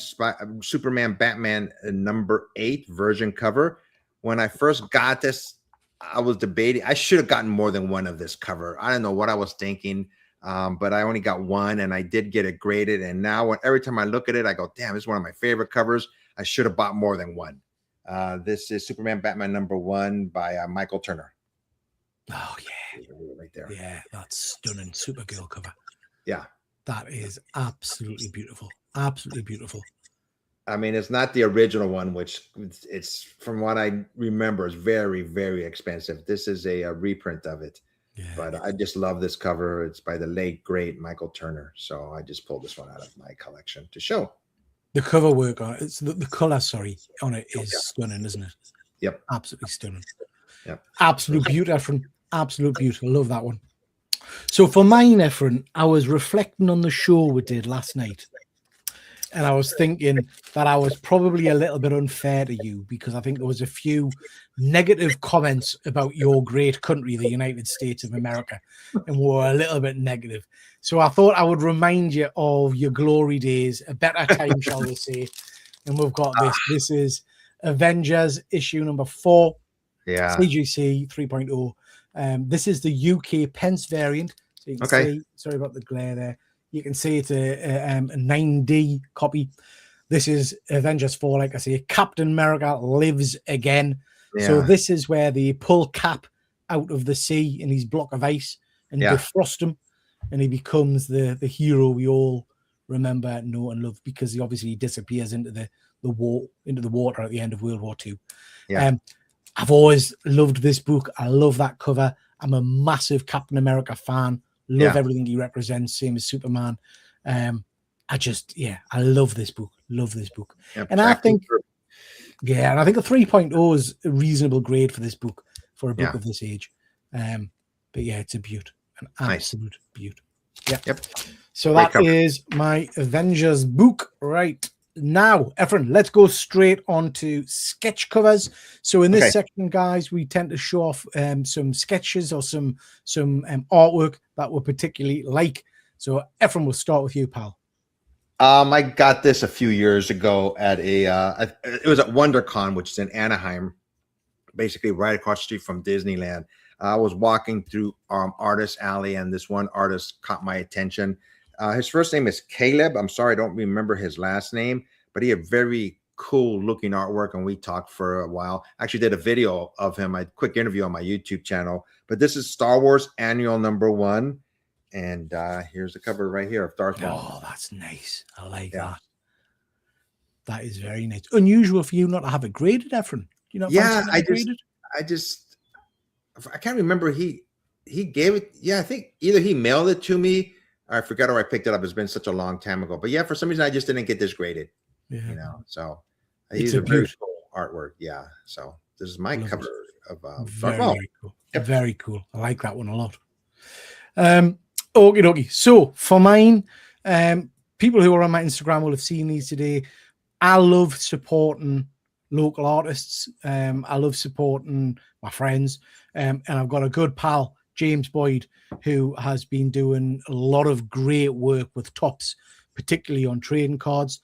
Batman number 8 version cover. When I first got this, I was debating. I should have gotten more than one of this cover. I don't know what I was thinking, but I only got one, and I did get it graded. And now every time I look at it, I go, damn, this is one of my favorite covers. I should have bought more than one. This is Superman Batman number 1 by Michael Turner. Oh, yeah. Right there. Yeah, that's stunning. Supergirl cover. Yeah. That is absolutely beautiful. Absolutely beautiful. I mean, it's not the original one, which it's from what I remember is very, very expensive. This is a reprint of it. Yeah. But I just love this cover. It's by the late, great Michael Turner. So I just pulled this one out of my collection to show. The cover work on it, it's the color, on it is stunning, isn't it? Yep. Absolutely stunning. Yep. Absolute beauty, Efrain. Absolute beauty. I love that one. So for mine, Efrain, I was reflecting on the show we did last night. And I was thinking that I was probably a little bit unfair to you because I think there was a few negative comments about your great country, the United States of America, and were a little bit negative. So I thought I would remind you of your glory days, a better time, shall we say. And we've got this. This is Avengers issue number 4. Yeah. CGC 3.0. This is the UK pence variant. So you can see, sorry about the glare there. You can see it's a 9D copy. This is Avengers 4, like I say. Captain America lives again. Yeah. So this is where they pull Cap out of the sea in his block of ice and defrost him, and he becomes the hero we all remember, know, and love because he obviously disappears into the water at the end of World War II. Yeah. I've always loved this book. I love that cover. I'm a massive Captain America fan. Love everything he represents, same as Superman. I love this book. Love this book. Yep, and I think a 3.0 is a reasonable grade for this book, for a book of this age. But yeah, it's a beaut, an absolute beaut. Yep. So that is my Avengers book right now. Efrain, let's go straight on to sketch covers. So in this section, guys, we tend to show off some sketches or some artwork that we particularly like. So Efrain, we'll start with you, pal. I got this a few years ago at it was at WonderCon, which is in Anaheim, basically right across the street from Disneyland. I was walking through Artist Alley, and this one artist caught my attention. His first name is Caleb. I'm sorry, I don't remember his last name, but he had very cool looking artwork, and we talked for a while. Actually did a video of him, a quick interview on my YouTube channel. But this is Star Wars Annual #1. And here's the cover right here of Darth Maul. Oh, that's nice. I like that. That is very nice. Unusual for you not to have it graded, Efrain. You know, I can't remember. He gave it. Yeah, I think either he mailed it to me, or I forgot, or I picked it up. It's been such a long time ago. But yeah, for some reason I just didn't get this graded. Yeah. You know, so these are very cool artwork. Yeah. So this is my cover of Darth Maul. Very cool. Yep. Very cool. I like that one a lot. Okie dokie. So for mine, people who are on my Instagram will have seen these today. I love supporting local artists. I love supporting my friends. And I've got a good pal, James Boyd, who has been doing a lot of great work with Topps, particularly on trading cards.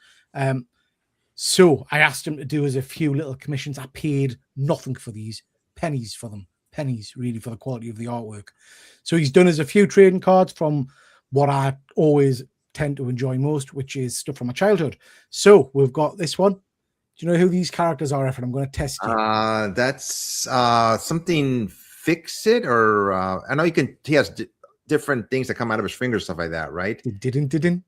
So I asked him to do us a few little commissions. I paid nothing for these, pennies for them, pennies really for the quality of the artwork. So he's done us a few trading cards from what I always tend to enjoy most, which is stuff from my childhood. So we've got this one. Do you know who these characters are, Efrain? I'm going to test you. That's something Fix It, or I know he has different things that come out of his fingers, stuff like that, right? Didn't.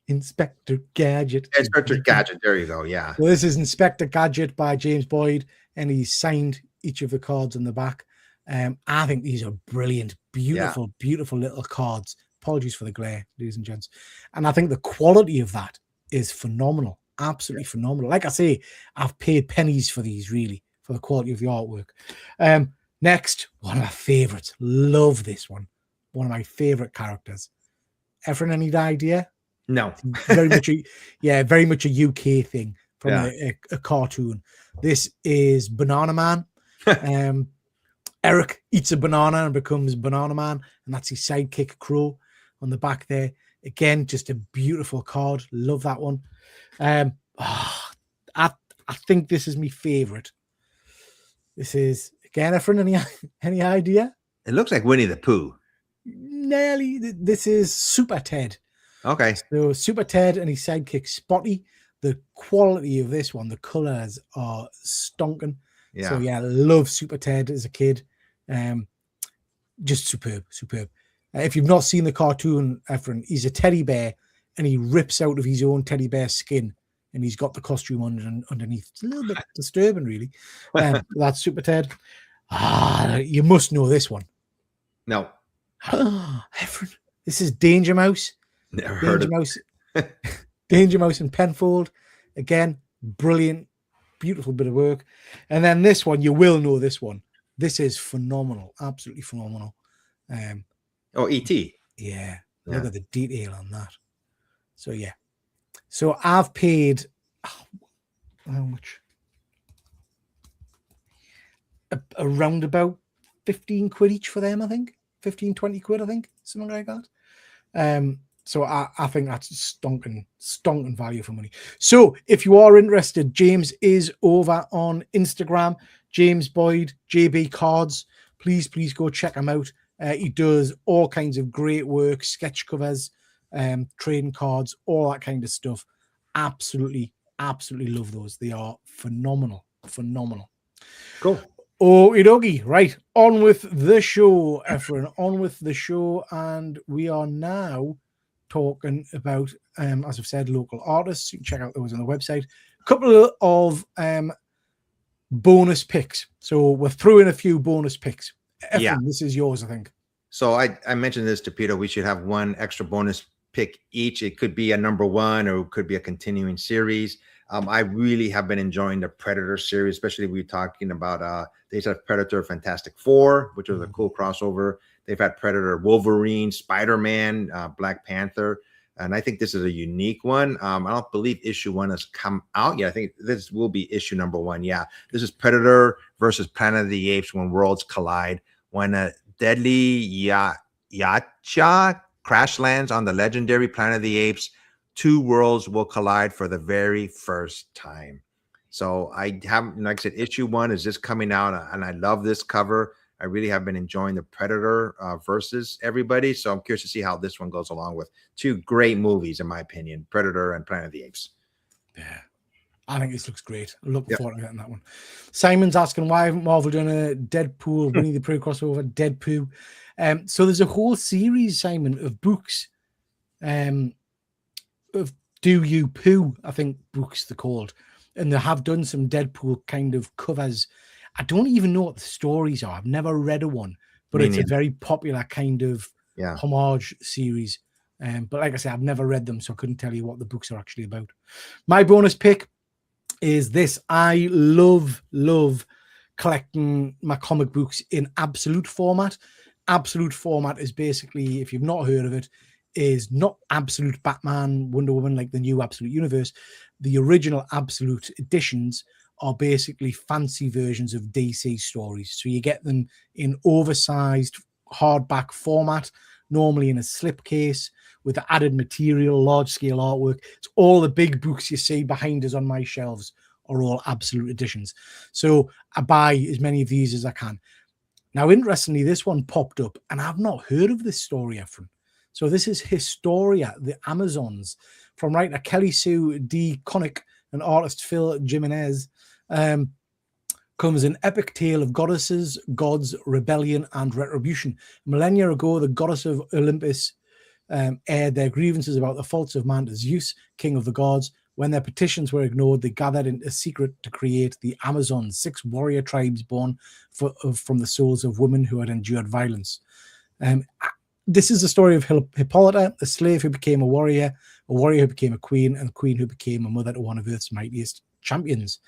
Inspector Gadget. Inspector Gadget. There you go. Yeah. Well, this is Inspector Gadget by James Boyd, and he's signed each of the cards on the back. I think these are brilliant, beautiful, beautiful little cards. Apologies for the glare, ladies and gents. And I think the quality of that is phenomenal. Absolutely phenomenal. Like I say, I've paid pennies for these, really, for the quality of the artwork. Next, one of my favorites. Love this one. One of my favorite characters. Efrain, any idea? No. Very much very much a UK thing from a cartoon. This is Banana Man. Eric eats a banana and becomes Banana Man, and that's his sidekick Crow on the back there. Again, just a beautiful card. Love that one. I think this is my favorite. This is again, Efrain, any idea? It looks like Winnie the Pooh. Nearly. This is Super Ted. Okay. So Super Ted and his sidekick Spotty. The quality of this one, the colors are stonking. Yeah. So yeah, love Super Ted as a kid. Just superb. If you've not seen the cartoon, Efrain, he's a teddy bear and he rips out of his own teddy bear skin and he's got the costume underneath. It's a little bit disturbing, really. That's Super Ted. You must know this one. No. Efrain, this is Danger Mouse. Never heard of it. Danger Mouse and Penfold. Again, brilliant, beautiful bit of work. And then this one, you will know this one. This is phenomenal, absolutely phenomenal. E.T. Yeah, look at the detail on that. So yeah, so I've paid how much? Around about 15 quid each for them, I think. 15, 20 quid, I think, something like that. So I think that's stonking value for money. So if you are interested, James is over on Instagram, James Boyd, JB Cards. Please go check him out. He does all kinds of great work, sketch covers, trading cards, all that kind of stuff. Absolutely love those. They are phenomenal. Cool. Okie dokie. Right, on with the show, Efrain. On with the show, and we are now talking about, as I've said, local artists. You can check out those on the website. A couple of bonus picks. So we're throwing a few bonus picks. Efrain, this is yours, I think. So I mentioned this to Peter. We should have one extra bonus pick each. It could be a #1 or it could be a continuing series. I really have been enjoying the Predator series, especially we're talking about they have Predator Fantastic Four, which was a cool crossover. They've had Predator Wolverine, Spider-Man, Black Panther. And I think this is a unique one. I don't believe issue 1 has come out yet. I think this will be issue #1. Yeah, this is Predator versus Planet of the Apes when worlds collide. When a deadly yacha crash lands on the legendary Planet of the Apes, 2 worlds will collide for the very first time. So I have, like I said, issue 1 is just coming out, and I love this cover. I really have been enjoying the Predator versus everybody. So I'm curious to see how this one goes along with two great movies, in my opinion, Predator and Planet of the Apes. Yeah. I think this looks great. I'm looking forward to getting that one. Simon's asking, why haven't Marvel done a Deadpool, Winnie the Pooh crossover, Deadpool? So there's a whole series, Simon, of books of Do You Pooh, I think books they're called. And they have done some Deadpool kind of covers. I don't even know what the stories are. I've never read a one, but it's a very popular kind of homage series. But like I said, I've never read them, so I couldn't tell you what the books are actually about. My bonus pick is this. I love collecting my comic books in absolute format. Absolute format is basically, if you've not heard of it, is not absolute Batman, Wonder Woman, like the new Absolute Universe. The original Absolute editions are basically fancy versions of DC stories. So you get them in oversized hardback format, normally in a slipcase with the added material, large-scale artwork. It's all the big books you see behind us on my shelves are all Absolute editions. So I buy as many of these as I can. Now, interestingly, this one popped up, and I've not heard of this story, Efrain. So this is Historia, the Amazons, from writer Kelly Sue D. Connick and artist Phil Jimenez. Comes an epic tale of goddesses, gods, rebellion, and retribution. Millennia ago, the goddess of Olympus aired their grievances about the faults of man to Zeus, king of the gods. When their petitions were ignored, they gathered in a secret to create the Amazons, 6 warrior tribes born from the souls of women who had endured violence. This is the story of Hippolyta, a slave who became a warrior who became a queen, and a queen who became a mother to one of Earth's mightiest champions.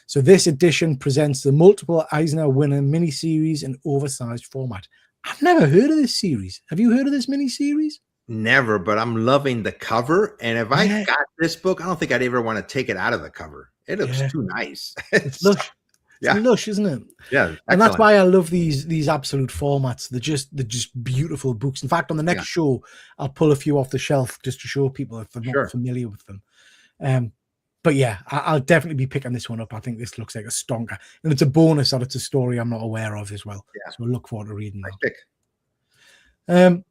So this edition presents the multiple Eisner winner miniseries in oversized format. I've never heard of this series. Have you heard of this miniseries? Never, but I'm loving the cover. And if I got this book, I don't think I'd ever want to take it out of the cover. It looks too nice. It's lush. It's lush, isn't it? Yeah. Excellent. And that's why I love these absolute formats. They're just beautiful books. In fact, on the next show, I'll pull a few off the shelf just to show people if they're not familiar with them. But yeah, I'll definitely be picking this one up. I think this looks like a stonker. And it's a bonus that it's a story I'm not aware of as well. Yeah. So I look forward to reading that.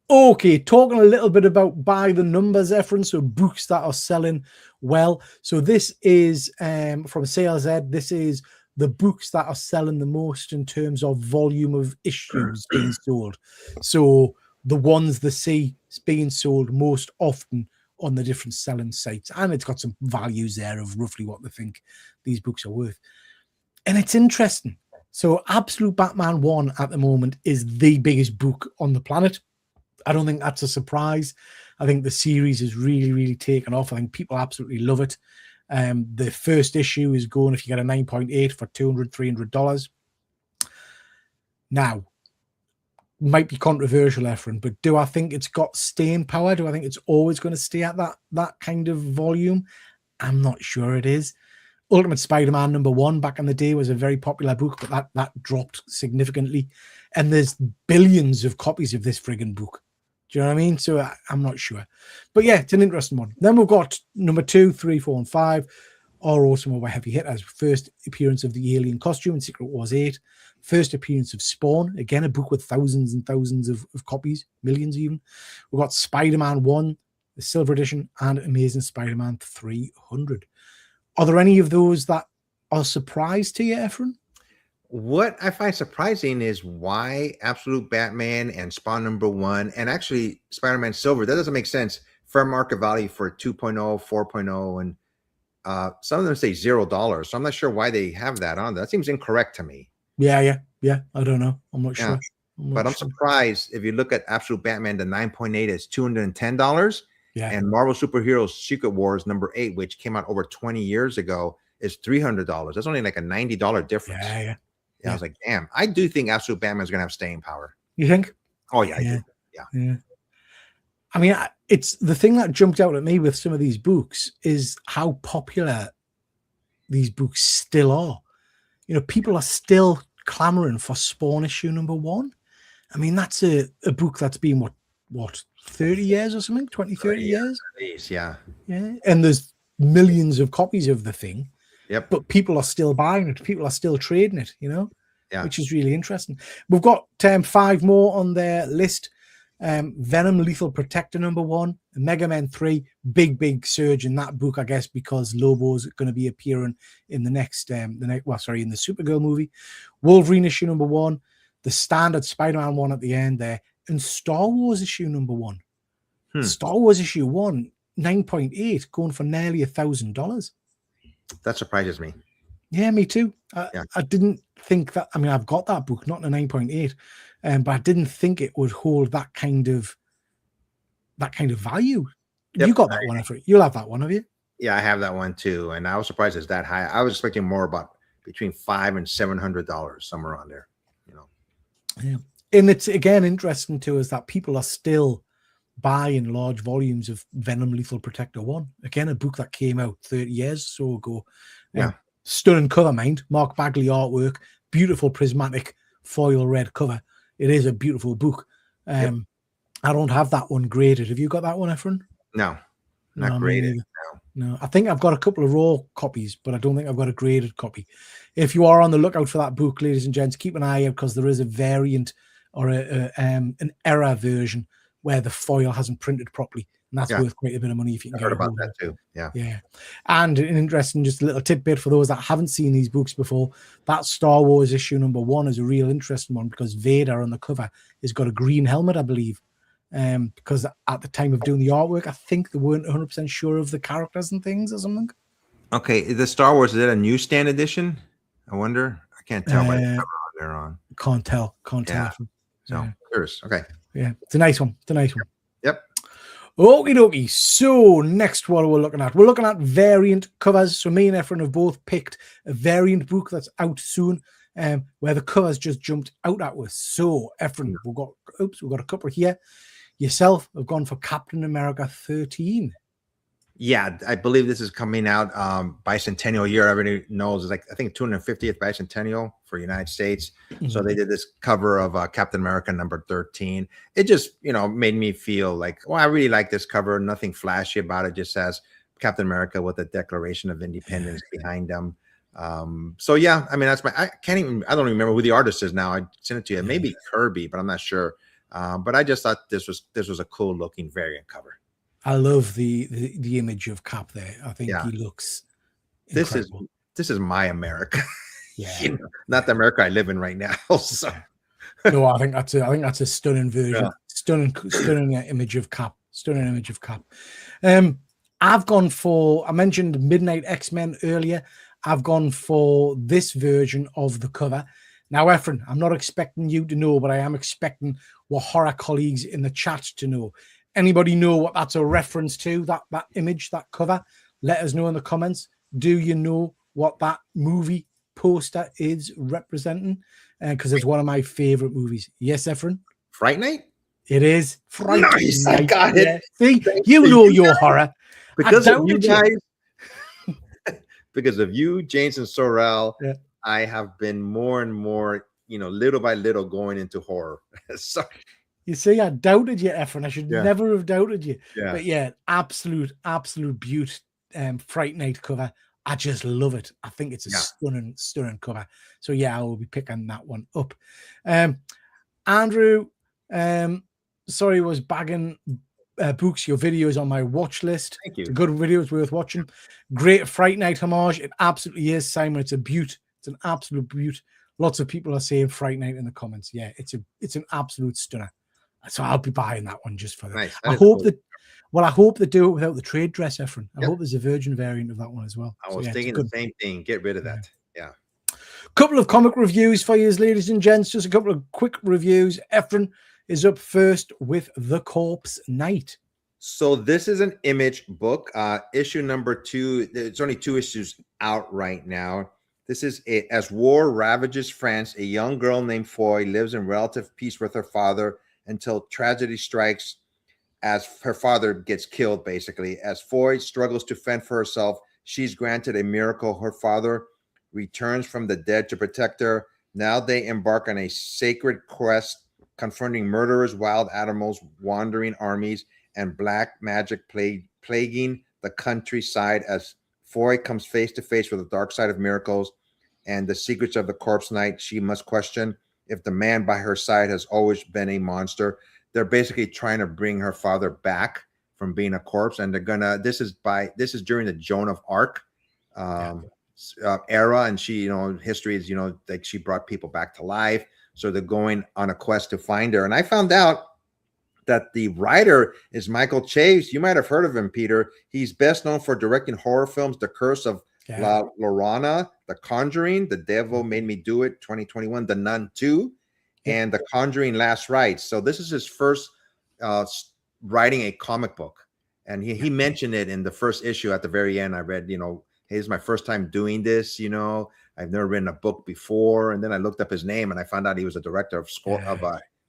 Okay, talking a little bit about by the numbers, Efrain, so books that are selling well. So this is from Sales Ed. This is the books that are selling the most in terms of volume of issues being sold. So the ones they see being sold most often on the different selling sites. And it's got some values there of roughly what they think these books are worth. And it's interesting. So Absolute Batman 1 at the moment is the biggest book on the planet. I don't think that's a surprise. I think the series has really, really taken off. I think people absolutely love it. The first issue is going, if you get a 9.8 for $200, $300. Now, might be controversial, Efrain, but do I think it's got staying power? Do I think it's always going to stay at that kind of volume? I'm not sure it is. Ultimate Spider-Man #1 back in the day was a very popular book, but that dropped significantly. And there's billions of copies of this friggin' book. Do you know what I mean? So I'm not sure. But yeah, it's an interesting one. Then we've got number 2, 3, 4, and 5 are also more heavy hitters. First appearance of the alien costume in Secret Wars 8. First appearance of Spawn. Again, a book with thousands and thousands of copies, millions even. We've got Spider-Man 1, the Silver Edition, and Amazing Spider-Man 300. Are there any of those that are a surprise to you, Efrain? What I find surprising is why Absolute Batman and Spawn #1 and actually Spider-Man Silver, that doesn't make sense. Fair market value for 2.0, 4.0, and some of them say $0. So I'm not sure why they have that on there. That seems incorrect to me. Yeah. I don't know. I'm not sure. I'm surprised if you look at Absolute Batman, the 9.8 is $210. Yeah. And Marvel Superheroes Secret Wars #8, which came out over 20 years ago, is $300. That's only like a $90 difference. Yeah. I was like, damn, I do think Absolute Batman is going to have staying power. You think? Oh, yeah, I do. Yeah. I mean, it's the thing that jumped out at me with some of these books is how popular these books still are. You know, people are still clamoring for Spawn issue #1. I mean, that's a book that's been, what, 30 years or something? 20, 30 years? Yeah. And there's millions of copies of the thing. Yep. But people are still buying it. People are still trading it, you know? which is really interesting. We've got 5 more on their list. Venom Lethal Protector #1, Mega Man 3, big surge in that book, I guess, because Lobo's going to be appearing in the next, in the Supergirl movie. Wolverine issue #1, the standard Spider-Man one at the end there, and Star Wars issue #1. Star Wars issue 1, 9.8, going for nearly $1,000. That surprises me. Yeah, me too. I didn't think that. I mean, I've got that book, not a 9.8, but I didn't think it would hold that kind of value. Yep. You got that one, Efrain. You'll have that one, have you? Yeah, I have that one too, and I was surprised it's that high. I was expecting more, about between $500 and $700, somewhere around there. Yeah, and it's again interesting too is that people are still buying large volumes of Venom Lethal Protector 1. Again, a book that came out 30 years or so ago. Yeah. Stunning cover, mind. Mark Bagley artwork, beautiful prismatic foil red cover. It is a beautiful book. I don't have that one graded. Have you got that one, Efrain? No, not graded. No, I think I've got a couple of raw copies, but I don't think I've got a graded copy. If you are on the lookout for that book, ladies and gents, keep an eye out, because there is a variant or an error version where the foil hasn't printed properly, and that's worth quite a bit of money if you can get heard about that too. Yeah. And an interesting, just a little tidbit for those that haven't seen these books before, that Star Wars issue #1 is a real interesting one, because Vader on the cover has got a green helmet, I believe. Because at the time of doing the artwork, I think they weren't 100% sure of the characters and things or something. Okay, the Star Wars, is that a newsstand edition? I wonder. I can't tell by the cover they're on. Can't tell. So curious. Okay. Yeah, it's a nice one. Yep. Okie dokie. So next, what are we looking at? We're looking at variant covers. So me and Efrain have both picked a variant book that's out soon, where the covers just jumped out at us. So Efrain, we've got a couple here. Yourself have gone for Captain America 13. Yeah, I believe this is coming out bicentennial year. Everybody knows it's like, I think 250th bicentennial for United States. So they did this cover of Captain America #13. It just, made me feel like, well, I really like this cover. Nothing flashy about it. Just says Captain America with a Declaration of Independence behind them. So yeah, I mean, I don't even remember who the artist is now. I sent it to you. Maybe Kirby, but I'm not sure. But I just thought this was a cool looking variant cover. I love the image of Cap there. I think he looks incredible. This is my America. Yeah. Not the America I live in right now. So no, I think that's a stunning version. Stunning image of Cap. Stunning image of Cap. I've gone for, I mentioned Midnight X-Men earlier. I've gone for this version of the cover. Now, Efrain, I'm not expecting you to know, but I am expecting what horror colleagues in the chat to know. Anybody know what that's a reference to, that image, that cover? Let us know in the comments. Do you know what that movie poster is representing? Because it's one of my favorite movies. Yes, Efrain? Fright Night? It is. Fright Nice, Night. I got it. See, you know your horror. Because of you guys. Because of you, James and Sorrel, I have been more and more, little by little going into horror. So you see, I doubted you, Efrain. I should never have doubted you. Yeah. But yeah, absolute beaut. Fright Night cover. I just love it. I think it's a stunning cover. So yeah, I will be picking that one up. Andrew, was bagging books. Your videos on my watch list. Thank you. It's a good video. It's worth watching. Great Fright Night homage. It absolutely is, Simon. It's a beaut. It's an absolute beaut. Lots of people are saying Fright Night in the comments. Yeah, it's an absolute stunner. So I'll be buying that one just for that. Nice. I hope they do it without the trade dress, Efrain. I hope there's a virgin variant of that one as well. I was thinking the same thing. Get rid of that. Yeah. Couple of comic reviews for you, ladies and gents. Just a couple of quick reviews. Efrain is up first with The Corpse Knight. So this is an Image book, issue #2. There's only 2 issues out right now. This is it. As war ravages France, a young girl named Foy lives in relative peace with her father until tragedy strikes as her father gets killed, basically. As Foy struggles to fend for herself, she's granted a miracle. Her father returns from the dead to protect her. Now they embark on a sacred quest, confronting murderers, wild animals, wandering armies, and black magic plaguing the countryside as Foy comes face to face with the dark side of miracles. and the secrets of the corpse night she must question if the man by her side has always been a monster. They're basically trying to bring her father back from being a corpse, and they're gonna. This is during the Joan of Arc era, and she, history is, like she brought people back to life. So they're going on a quest to find her. And I found out that the writer is Michael Chase. You might have heard of him, Peter. He's best known for directing horror films, The Curse of La Llorona, The Conjuring, The Devil Made Me Do It, 2021, The Nun 2, and The Conjuring Last Rites. So this is his first writing a comic book. And he mentioned it in the first issue at the very end. I read, hey, this is my first time doing this, I've never written a book before. And then I looked up his name and I found out he was a director of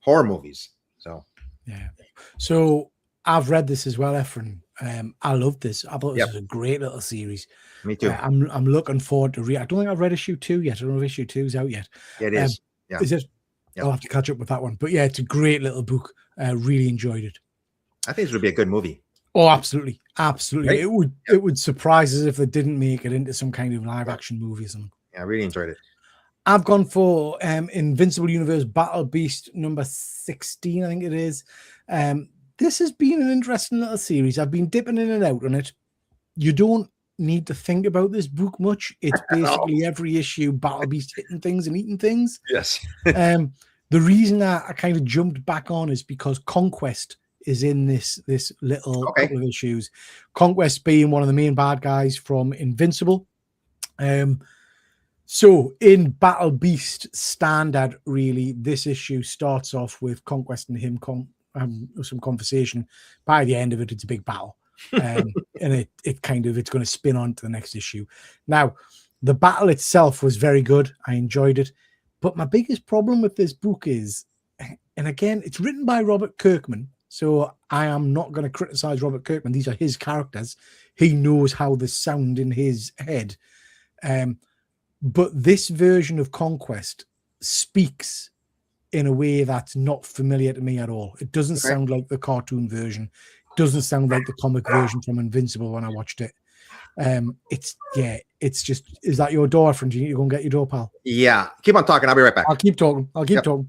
horror movies. So I've read this as well, Efrain. I love this. I thought this was a great little series. Me too. I'm looking forward to read. I don't think I've read issue 2 yet. I don't know if issue 2 is out yet. Yeah, it is. Is it? I'll have to catch up with that one. But yeah, it's a great little book. Really enjoyed it. I think this would be a good movie. Oh, absolutely. Absolutely. Right? It would surprise us if they didn't make it into some kind of live action movie or something. Yeah, I really enjoyed it. I've gone for Invincible Universe Battle Beast number 16, I think it is. This has been an interesting little series. I've been dipping in and out on it. You don't need to think about this book much. It's basically every issue Battle Beast hitting things and eating things. Yes. The reason that I kind of jumped back on is because Conquest is in this little couple of issues. Conquest being one of the main bad guys from Invincible. So in Battle Beast standard, really, this issue starts off with Conquest and him some conversation. By the end of it, it's a big battle. And it's going to spin on to the next issue. Now, the battle itself was very good. I enjoyed it. But my biggest problem with this book is, and again, it's written by Robert Kirkman. So I am not going to criticize Robert Kirkman. These are his characters. He knows how they sound in his head. But this version of Conquest speaks in a way that's not familiar to me at all. It doesn't sound like the cartoon version. It doesn't sound like the comic version from Invincible when I watched it. It's just, is that your door, friend? Do you need to go and get your door, pal? Yeah. Keep on talking. I'll be right back. I'll keep talking. talking.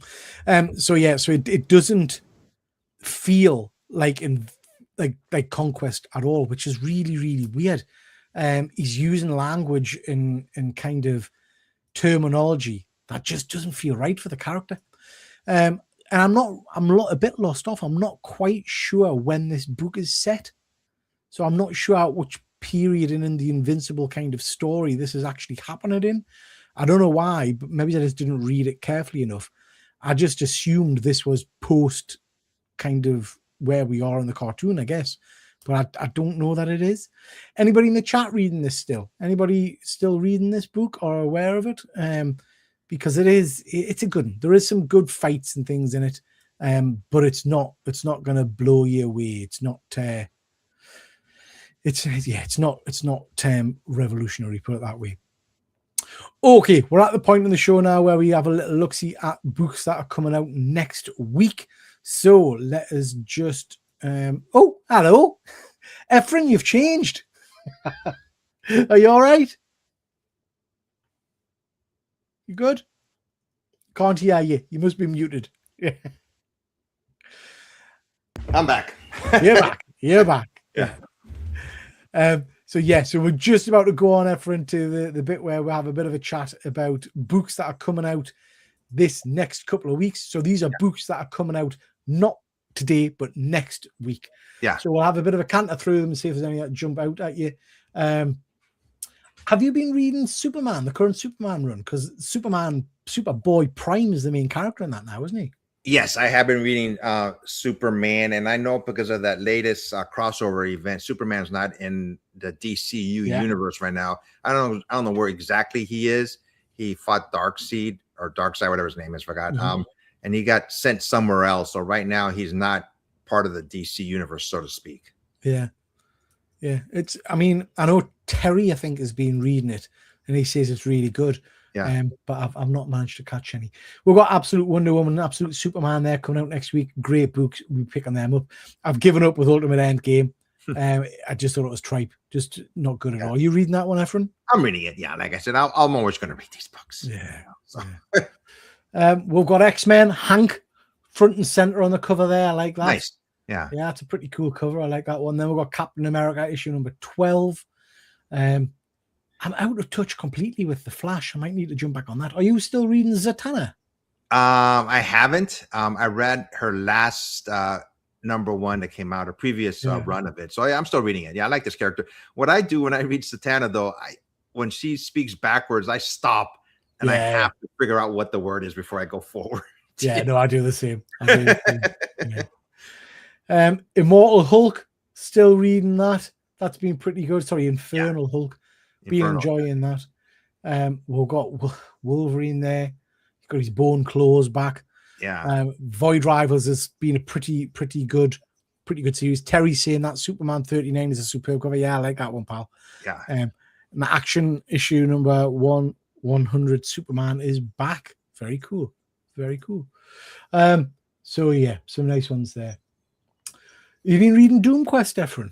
So it doesn't feel like like Conquest at all, which is really, really weird. He's using language in kind of terminology that just doesn't feel right for the character. And I'm a bit lost off. I'm not quite sure when this book is set. So I'm not sure which period in the Invincible kind of story this is actually happening in. I don't know why, but maybe I just didn't read it carefully enough. I just assumed this was post kind of where we are in the cartoon, I guess. But I don't know that it is. Anybody in the chat reading this still? Anybody still reading this book or aware of it? Because it's a good one. There is some good fights and things in it, but it's not going to blow you away. It's not revolutionary, put it that way. Okay, we're at the point in the show now where we have a little look-see at books that are coming out next week. So let us just oh, hello. Efrain, you've changed. Are you all right? You good? Can't hear you. You must be muted. I'm back. You're back. You're back. Yeah. So we're just about to go on, Efrain, to the bit where we have a bit of a chat about books that are coming out this next couple of weeks. So these are books that are coming out not today, but next week. Yeah. So we'll have a bit of a canter through them and see if there's any that jump out at you. Have you been reading Superman, the current Superman run? Because Superboy Prime is the main character in that now, isn't he? Yes, I have been reading Superman, and I know because of that latest crossover event, Superman's not in the DCU universe right now. I don't know where exactly he is. He fought Darkseid, whatever his name is, forgot. And he got sent somewhere else. So right now he's not part of the DC universe, so to speak. Yeah. I know Terry, I think, has been reading it, and he says it's really good. Yeah. But I've not managed to catch any. We've got Absolute Wonder Woman and Absolute Superman there coming out next week. Great books. We'll be picking them up. I've given up with Ultimate Endgame. I just thought it was tripe, just not good at all. Are you reading that one, Efrain? I'm reading it. Yeah, like I said, I'm always going to read these books. Yeah. So. We've got X-Men, Hank, front and center on the cover there. I like that. Nice. Yeah. Yeah, it's a pretty cool cover. I like that one. Then we've got Captain America issue number 12. I'm out of touch completely with The Flash. I might need to jump back on that. Are you still reading Zatanna? I haven't. I read her last number one that came out, a previous run of it. So I'm still reading it. Yeah, I like this character. What I do when I read Zatanna, though, when she speaks backwards, I stop and I have to figure out what the word is before I go forward. Yeah, no, I do the same. Immortal Hulk, still reading that. That's been pretty good. Sorry, Infernal Hulk. Been enjoying that. We've got Wolverine there. He's got his bone claws back. Yeah. Void Rivals has been a pretty good series. Terry saying that Superman 39 is a superb cover. Yeah, I like that one, pal. Yeah. My action issue number 100 Superman is back. Very cool. Very cool. So yeah, some nice ones there. You've been reading Doom Quest, Efrain?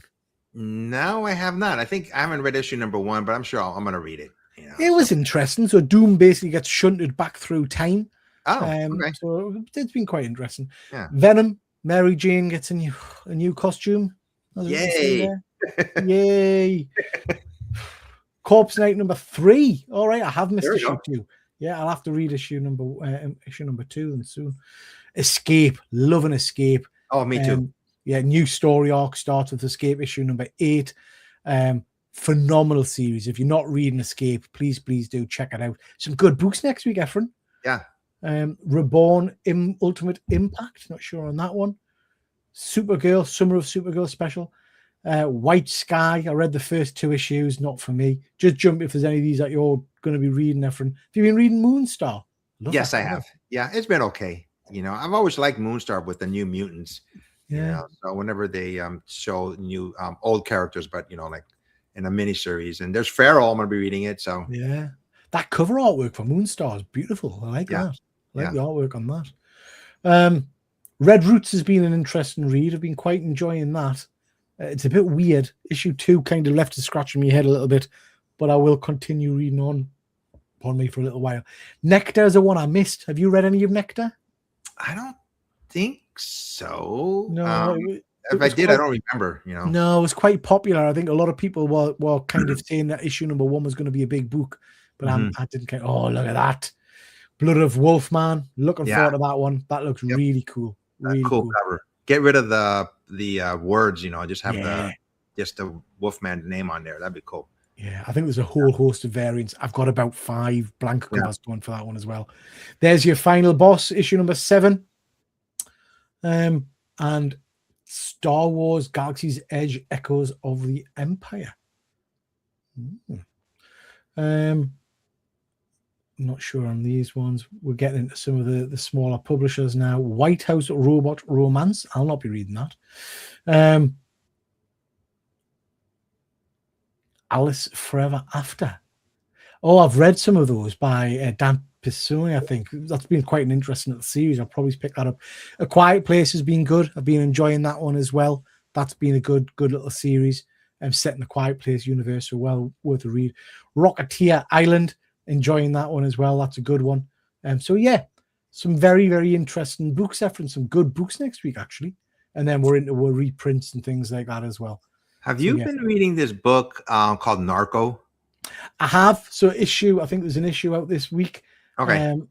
No, I have not. I think I haven't read issue number 1, but I'm sure I'm going to read it. You know, it was interesting. So Doom basically gets shunted back through time. Oh, okay. So it's been quite interesting. Yeah. Venom, Mary Jane gets a new costume. Yay! Yay! Corpse Night number 3. All right, I have missed issue 2. Yeah, I'll have to read issue number 2 and soon. Escape, loving Escape. Oh, me too. Yeah, new story arc starts with Escape issue number 8. Phenomenal series. If you're not reading Escape, please do check it out. Some good books next week, Efrain. Yeah. Reborn, Ultimate Impact. Not sure on that one. Supergirl, Summer of Supergirl special. White Sky. I read the first 2 issues. Not for me. Just jump if there's any of these that you're going to be reading, Efrain. Have you been reading Moonstar? Yes, I have. Yeah, it's been okay. You know, I've always liked Moonstar with the New Mutants. Yeah. You know, so whenever they show new old characters, but you know, like in a miniseries, and there's Farrell, I'm going to be reading it. So yeah, that cover artwork for Moonstar is beautiful. I like that. I like the artwork on that. Red Roots has been an interesting read. I've been quite enjoying that. It's a bit weird. Issue 2 kind of left it scratching my head a little bit, but I will continue reading on me for a little while. Nectar is the one I missed. Have you read any of Nectar? I don't think so. No. If I did, I don't remember. You know. No, it was quite popular. I think a lot of people were kind of saying that issue number 1 was going to be a big book, but I didn't care. Oh, look at that. Blood of Wolfman. Looking forward to that one. That looks really cool. Really cool cover. Get rid of the words, you know, just have the Wolfman name on there. That'd be cool. Yeah, I think there's a whole host of variants. I've got about 5 blank covers going for that one as well. There's your final boss, issue number 7. And Star Wars Galaxy's Edge Echoes of the Empire. I'm not sure on these ones. We're getting into some of the smaller publishers now. White House Robot Romance. I'll not be reading that. Alice Forever After. Oh, I've read some of those by Dan Pisoni, I think. That's been quite an interesting little series. I'll probably pick that up. A Quiet Place has been good. I've been enjoying that one as well. That's been a good little series. Set in the Quiet Place universe, so well worth a read. Rocketeer Island, enjoying that one as well. That's a good one. So yeah, some very, very interesting books, Efrain. Some good books next week, actually. And then we're into reprints and things like that as well. Have you been reading this book called Narco? I have. So I think there's an issue out this week. Okay.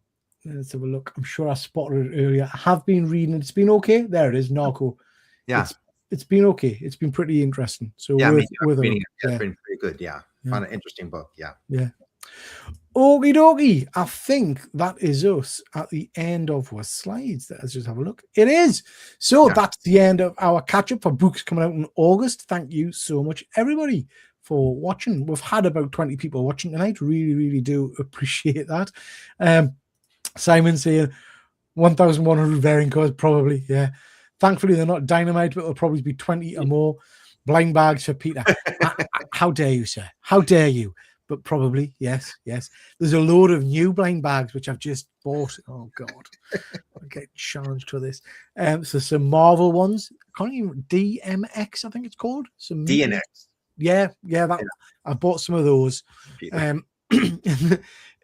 Let's have a look. I'm sure I spotted it earlier. I have been reading it. It's been okay. There it is, Narco. Yeah. It's been okay. It's been pretty interesting. So yeah, it's been pretty good. Yeah. Found an interesting book. Yeah. Yeah. Okie dokie. I think that is us at the end of our slides. Let's just have a look. It is. So that's the end of our catch-up for books coming out in August. Thank you so much, everybody, for watching. We've had about 20 people watching tonight. Really, really do appreciate that. Simon saying 1,100 variant codes, probably. Yeah. Thankfully, they're not dynamite, but it'll probably be 20 or more. Blind bags for Peter. How dare you, sir? How dare you? but probably yes. There's a load of new blind bags which I've just bought. Oh god, I get challenged for this. So some Marvel ones. Can't even DMX, I think it's called. Some DNX. Yeah. I bought some of those. Peter.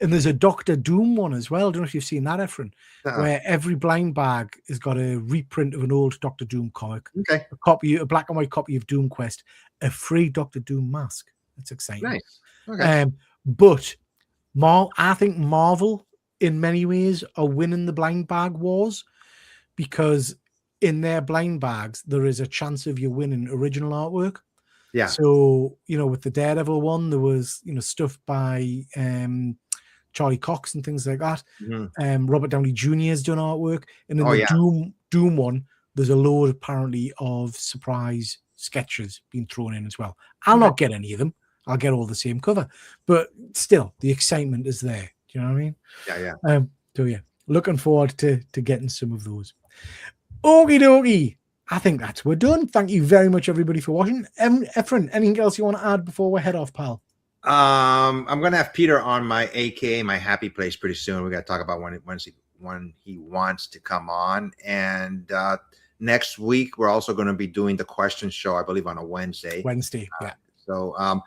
And there's a Doctor Doom one as well. I don't know if you've seen that, Efrain, where every blind bag has got a reprint of an old Doctor Doom comic. Okay. A black and white copy of Doom Quest, a free Doctor Doom mask. That's exciting. Nice. Okay. But I think Marvel, in many ways, are winning the blind bag wars, because in their blind bags there is a chance of you winning original artwork. Yeah. So, with the Daredevil one, there was, stuff by Charlie Cox and things like that. Robert Downey Jr. has done artwork. And in the Doom one, there's a load apparently of surprise sketches being thrown in as well. I'll not get any of them. I'll get all the same cover. But still, the excitement is there. Do you know what I mean? Yeah. So, looking forward to getting some of those. Okie dokie. I think we're done. Thank you very much, everybody, for watching. Efrain, anything else you want to add before we head off, pal? I'm gonna have Peter on my AKA my happy place pretty soon. We got to talk about when he wants to come on. And next week we're also going to be doing the question show, I believe, on a Wednesday. Yeah. So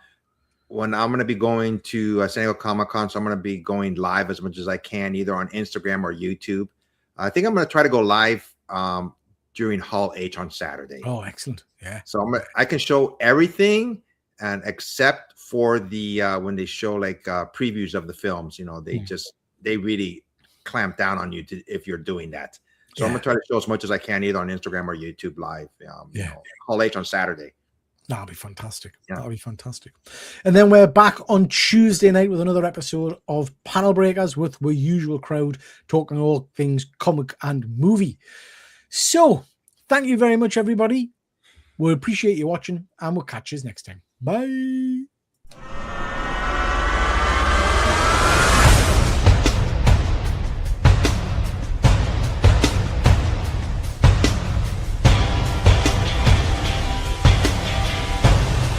when I'm going to be going to San Diego Comic-Con, so I'm going to be going live as much as I can, either on Instagram or YouTube. I think I'm going to try to go live during Hall H on Saturday. Oh, excellent. Yeah. So I can show everything, and except for the when they show like previews of the films, they really clamp down on you if you're doing that. So I'm gonna try to show as much as I can, either on Instagram or YouTube live. Hall H on Saturday. That'll be fantastic. That'll be fantastic. And then we're back on Tuesday night with another episode of Panel Breakers with the usual crowd, talking all things comic and movie. So, thank you very much, everybody. We appreciate you watching, and we'll catch you next time. Bye.